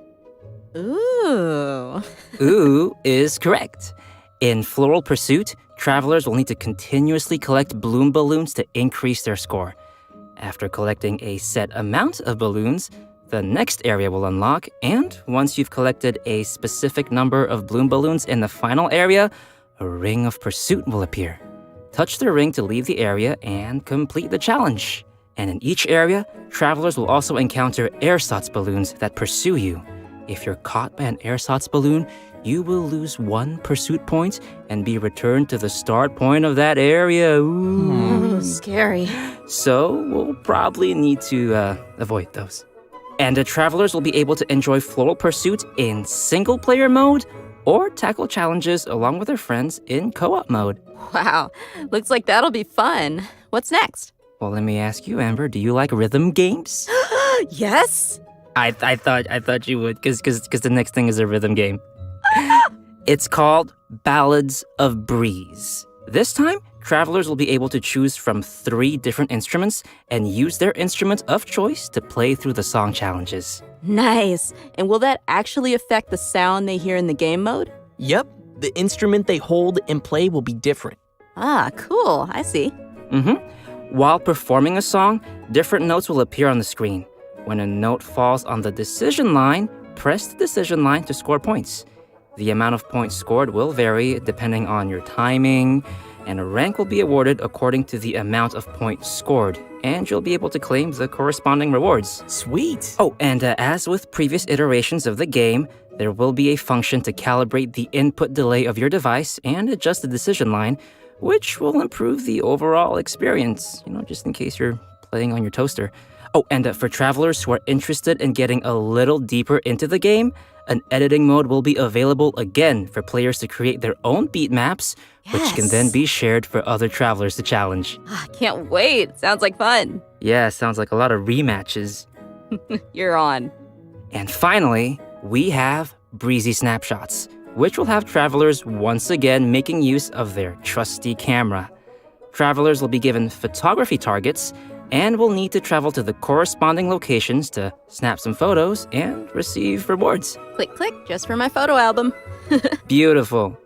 Ooh. Ooh is correct. In Floral Pursuit, travelers will need to continuously collect bloom balloons to increase their score. After collecting a set amount of balloons, the next area will unlock, and once you've collected a specific number of bloom balloons in the final area, a ring of pursuit will appear. Touch the ring to leave the area and complete the challenge. And in each area, travelers will also encounter ersatz balloons that pursue you. If you're caught by an ersatz balloon, you will lose 1 pursuit point and be returned to the start point of that area. Ooh, scary. So we'll probably need to avoid those. And the travelers will be able to enjoy Floral Pursuit in single-player mode or tackle challenges along with their friends in co-op mode. Wow, looks like that'll be fun. What's next? Well, let me ask you, Amber, do you like rhythm games? Yes. I thought you would, because the next thing is a rhythm game. It's called Ballads of Breeze. This time, travelers will be able to choose from 3 different instruments and use their instrument of choice to play through the song challenges. Nice. And will that actually affect the sound they hear in the game mode? Yep. The instrument they hold and play will be different. Ah, cool. I see. While performing a song, different notes will appear on the screen. When a note falls on the decision line, press the decision line to score points. The amount of points scored will vary depending on your timing, and a rank will be awarded according to the amount of points scored, and you'll be able to claim the corresponding rewards. Sweet. Oh, and as with previous iterations of the game, there will be a function to calibrate the input delay of your device and adjust the decision line, which will improve the overall experience, just in case you're playing on your toaster. Oh, and for travelers who are interested in getting a little deeper into the game, an editing mode will be available again for players to create their own beat maps, which can then be shared for other travelers to challenge. Can't wait. Sounds like fun. Yeah, sounds like a lot of rematches. You're on. And finally, we have Breezy Snapshots, which will have travelers once again making use of their trusty camera. Travelers will be given photography targets and will need to travel to the corresponding locations to snap some photos and receive rewards. Click, click, just for my photo album. Beautiful.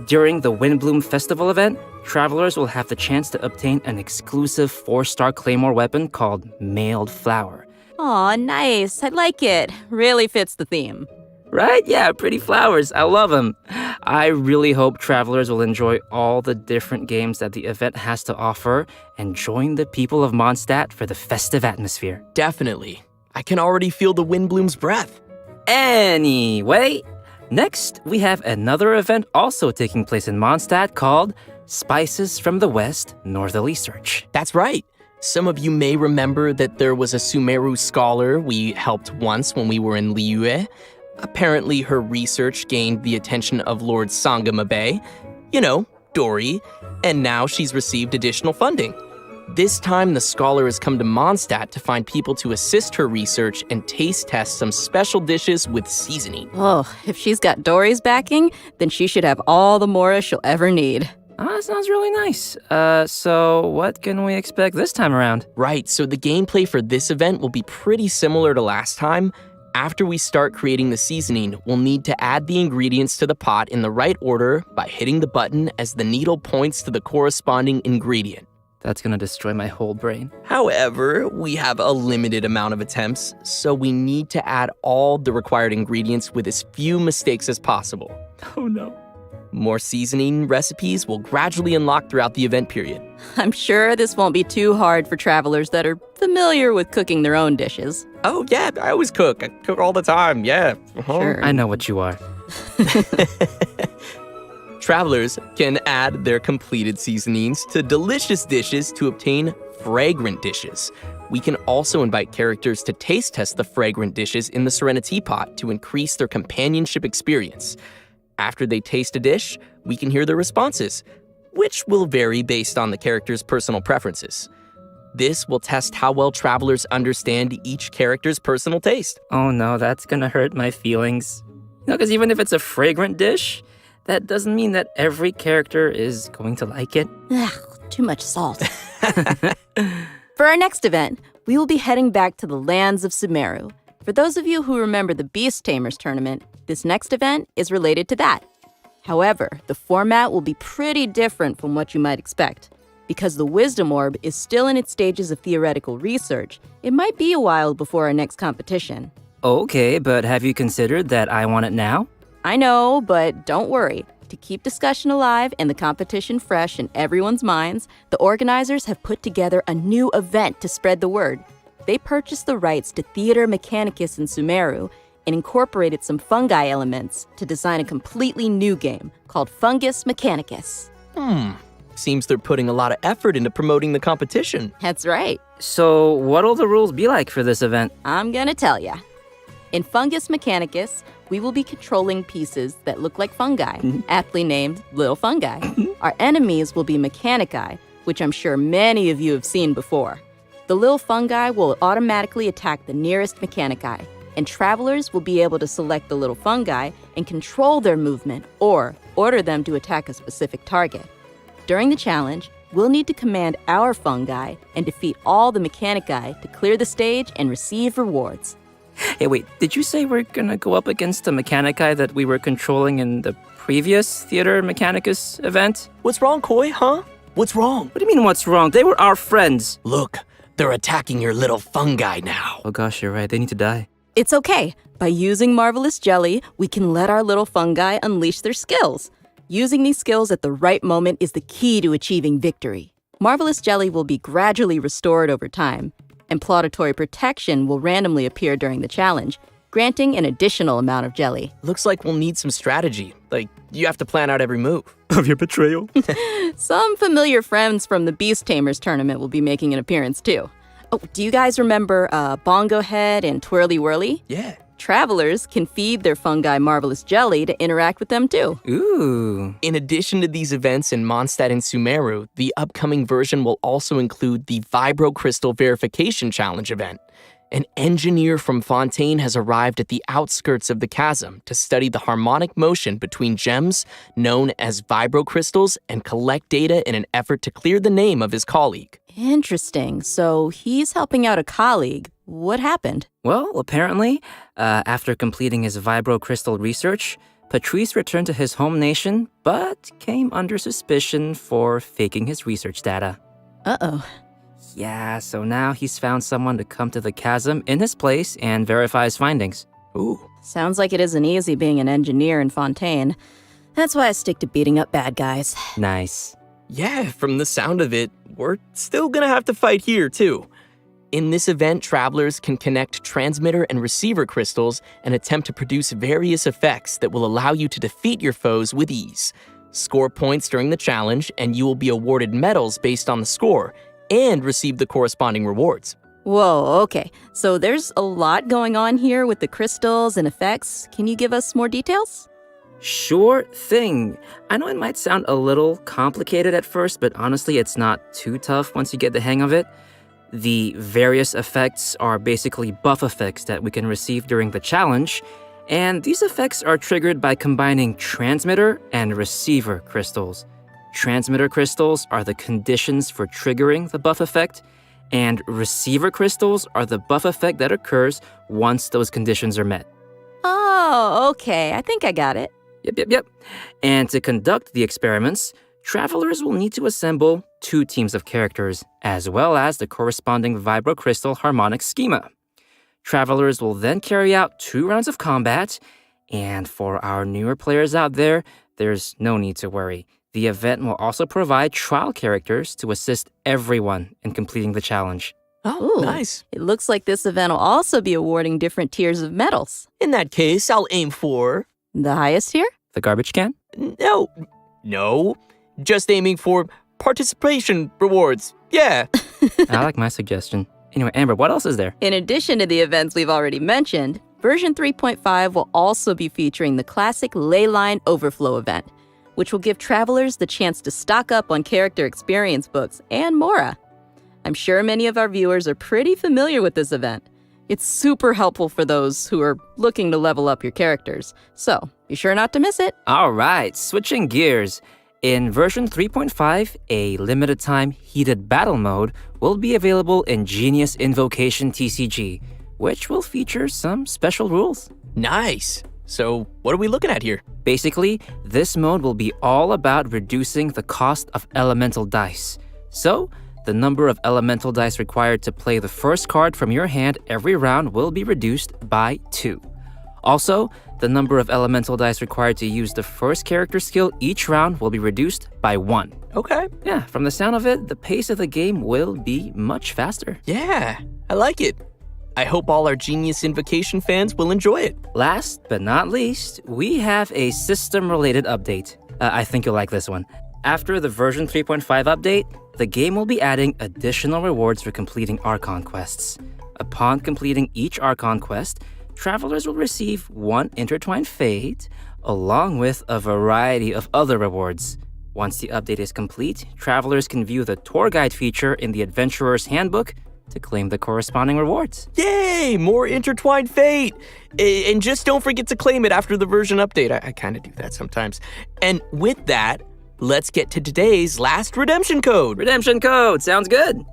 During the Windbloom Festival event, travelers will have the chance to obtain an exclusive 4-star claymore weapon called Mailed Flower. Aw, nice. I like it. Really fits the theme. Right? Yeah, pretty flowers. I love them. I really hope travelers will enjoy all the different games that the event has to offer and join the people of Mondstadt for the festive atmosphere. Definitely. I can already feel the Windbloom's breath. Anyway, next we have another event also taking place in Mondstadt called Spices from the West Northerly Search. That's right. Some of you may remember that there was a Sumeru scholar we helped once when we were in Liyue. Apparently, her research gained the attention of Lord Sangamabe, you know, Dory, and now she's received additional funding. This time, the scholar has come to Mondstadt to find people to assist her research and taste test some special dishes with seasoning. Oh, if she's got Dory's backing, then she should have all the Mora she'll ever need. That sounds really nice. So what can we expect this time around? Right, so the gameplay for this event will be pretty similar to last time. After we start creating the seasoning, we'll need to add the ingredients to the pot in the right order by hitting the button as the needle points to the corresponding ingredient. That's gonna destroy my whole brain. However, we have a limited amount of attempts, so we need to add all the required ingredients with as few mistakes as possible. Oh no. More seasoning recipes will gradually unlock throughout the event period. I'm sure this won't be too hard for travelers that are familiar with cooking their own dishes. Oh yeah, I always cook. I cook all the time, yeah. Sure. I know what you are. Travelers can add their completed seasonings to delicious dishes to obtain fragrant dishes. We can also invite characters to taste test the fragrant dishes in the Serenity Pot to increase their companionship experience. After they taste a dish, we can hear their responses, which will vary based on the character's personal preferences. This will test how well travelers understand each character's personal taste. Oh no, that's gonna hurt my feelings. Because even if it's a fragrant dish, that doesn't mean that every character is going to like it. Ugh, too much salt. For our next event, we will be heading back to the lands of Sumeru. For those of you who remember the Beast Tamers tournament, this next event is related to that. However, the format will be pretty different from what you might expect. Because the Wisdom Orb is still in its stages of theoretical research, it might be a while before our next competition. Okay, but have you considered that I want it now? I know, but don't worry. To keep discussion alive and the competition fresh in everyone's minds, the organizers have put together a new event to spread the word. They purchased the rights to Theater Mechanicus in Sumeru and incorporated some fungi elements to design a completely new game called Fungus Mechanicus. Seems they're putting a lot of effort into promoting the competition. That's right. So what'll the rules be like for this event? I'm gonna tell ya. In Fungus Mechanicus, we will be controlling pieces that look like fungi, aptly named Little Fungi. Our enemies will be Mechanici, which I'm sure many of you have seen before. The Little Fungi will automatically attack the nearest Mechanici, and travelers will be able to select the Little Fungi and control their movement or order them to attack a specific target. During the challenge, we'll need to command our fungi and defeat all the Mechanici to clear the stage and receive rewards. Hey, wait, did you say we're gonna go up against the Mechanici that we were controlling in the previous Theater Mechanicus event? What's wrong, Koi, huh? What's wrong? What do you mean, what's wrong? They were our friends. Look, they're attacking your little fungi now. Oh gosh, you're right. They need to die. It's okay. By using Marvelous Jelly, we can let our little fungi unleash their skills. Using these skills at the right moment is the key to achieving victory. Marvelous Jelly will be gradually restored over time, and Plauditory Protection will randomly appear during the challenge, granting an additional amount of jelly. Looks like we'll need some strategy. Like, you have to plan out every move. Of your betrayal? Some familiar friends from the Beast Tamers tournament will be making an appearance too. Oh, do you guys remember Bongo Head and Twirly Whirly? Yeah. Travelers can feed their fungi Marvelous Jelly to interact with them too. Ooh. In addition to these events in Mondstadt and Sumeru, the upcoming version will also include the Vibro Crystal Verification Challenge event. An engineer from Fontaine has arrived at the outskirts of the chasm to study the harmonic motion between gems known as vibrocrystals and collect data in an effort to clear the name of his colleague. Interesting. So he's helping out a colleague. What happened? Well, apparently, after completing his vibrocrystal research, Patrice returned to his home nation, but came under suspicion for faking his research data. Uh-oh. Yeah, so now he's found someone to come to the chasm in his place and verify his findings. Ooh. Sounds like it isn't easy being an engineer in Fontaine. That's why I stick to beating up bad guys. Nice. Yeah, from the sound of it, we're still gonna have to fight here, too. In this event, travelers can connect transmitter and receiver crystals and attempt to produce various effects that will allow you to defeat your foes with ease. Score points during the challenge, and you will be awarded medals based on the score, and receive the corresponding rewards. Whoa, okay. So there's a lot going on here with the crystals and effects. Can you give us more details? Sure thing. I know it might sound a little complicated at first, but honestly, it's not too tough once you get the hang of it. The various effects are basically buff effects that we can receive during the challenge, and these effects are triggered by combining transmitter and receiver crystals. Transmitter crystals are the conditions for triggering the buff effect, and receiver crystals are the buff effect that occurs once those conditions are met. Oh, okay. I think I got it. Yep. And to conduct the experiments, travelers will need to assemble 2 teams of characters, as well as the corresponding vibrocrystal harmonic schema. Travelers will then carry out 2 rounds of combat, and for our newer players out there, there's no need to worry. The event will also provide trial characters to assist everyone in completing the challenge. Oh, Ooh, nice. It looks like this event will also be awarding different tiers of medals. In that case, I'll aim for... The highest tier? The garbage can? No. Just aiming for participation rewards. Yeah. I like my suggestion. Anyway, Amber, what else is there? In addition to the events we've already mentioned, version 3.5 will also be featuring the classic Leyline Overflow event, which will give travelers the chance to stock up on character experience books and Mora. I'm sure many of our viewers are pretty familiar with this event. It's super helpful for those who are looking to level up your characters, so be sure not to miss it. All right, switching gears. In version 3.5, a limited-time heated battle mode will be available in Genius Invocation TCG, which will feature some special rules. Nice. So, what are we looking at here? Basically, this mode will be all about reducing the cost of elemental dice. So, the number of elemental dice required to play the first card from your hand every round will be reduced by 2. Also, the number of elemental dice required to use the first character skill each round will be reduced by 1. Okay. Yeah, from the sound of it, the pace of the game will be much faster. Yeah, I like it. I hope all our Genius Invocation fans will enjoy it. Last but not least, we have a system-related update. I think you'll like this one. After the version 3.5 update, the game will be adding additional rewards for completing Archon quests. Upon completing each Archon quest, travelers will receive 1 Intertwined Fate, along with a variety of other rewards. Once the update is complete, travelers can view the tour guide feature in the Adventurer's Handbook to claim the corresponding rewards. Yay! More Intertwined Fate! And just don't forget to claim it after the version update. I kind of do that sometimes. And with that, let's get to today's last redemption code. Redemption code! Sounds good!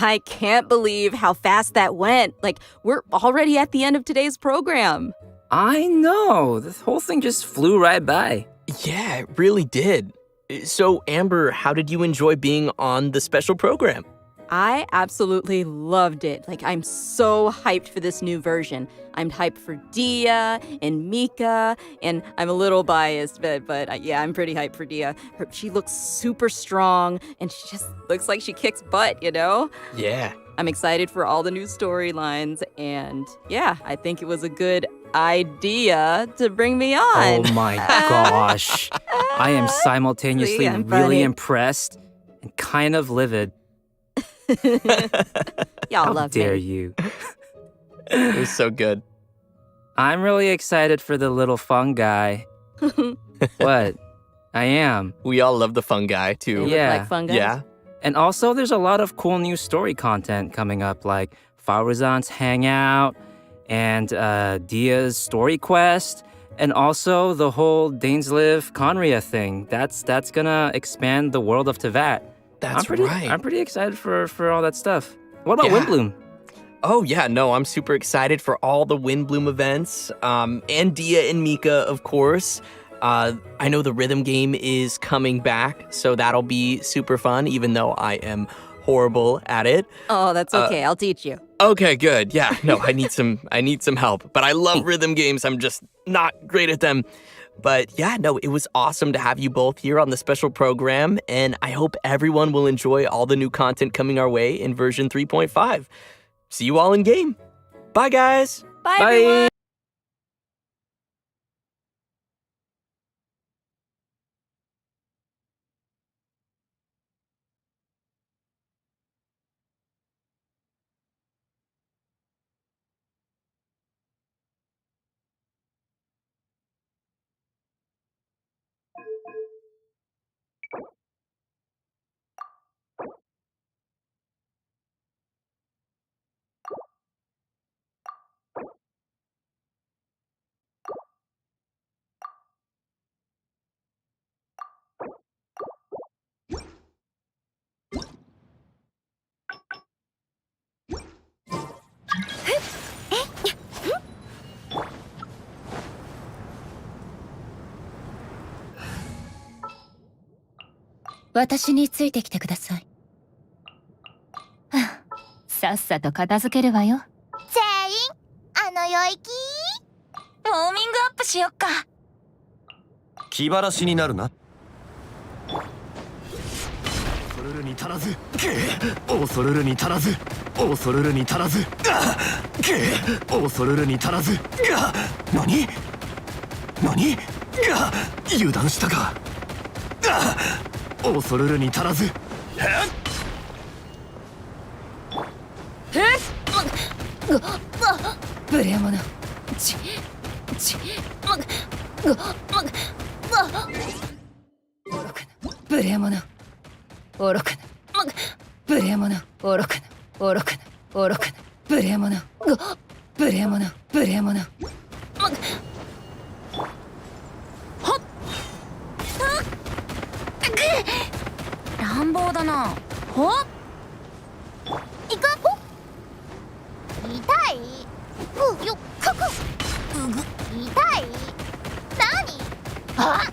I can't believe how fast that went. Like, we're already at the end of today's program. I know. The whole thing just flew right by. Yeah, it really did. So, Amber, how did you enjoy being on the special program? I absolutely loved it. Like, I'm so hyped for this new version. I'm hyped for Dehya and Mika, and I'm a little biased, but yeah, I'm pretty hyped for Dehya. She looks super strong, and she just looks like she kicks butt, you know? Yeah. I'm excited for all the new storylines, and yeah, I think it was a good idea to bring me on. Oh my gosh. I am simultaneously See, I'm really funny. impressed and kind of livid. Y'all How love dare me. you? It was so good. I'm really excited for the little fun guy. What? I am. We all love the fun guy, They too. look Yeah. like fun guys. Yeah. And also, there's a lot of cool new story content coming up, like Faruzan's Hangout and Dia's Story Quest, and also the whole Dainsliv Conria thing. That's gonna expand the world of Tevat. That's I'm right. pretty excited for all that stuff. What about Yeah. Windbloom? Oh, yeah, no, I'm super excited for all the Windbloom events, and Dehya and Mika, of course. I know the rhythm game is coming back, so that'll be super fun, even though I am horrible at it. Oh, that's okay. I'll teach you. Okay, good. Yeah, no, I need some help. But I love rhythm games. I'm just not great at them. But yeah, no, it was awesome to have you both here on the special program, and I hope everyone will enjoy all the new content coming our way in version 3.5. See you all in game. Bye, guys. Bye, Bye. everyone. 私についてきてください。はあ、さっさと片付けるわよ。全員、領域ウォーミングアップしよっか。気晴らしになるな。恐るるに足らず、恐るるに足らず、恐るるに足らず、恐るるに足らず、何油断したか。恐るるに足らず。無礼者。愚かな。無礼者。愚かな。無礼者。愚かな。愚かな。愚かな。無礼者。無礼者。無礼者。乱暴だな。ほっ。いかほ。痛い。うよ。かく。うぐ。痛い。何。あ。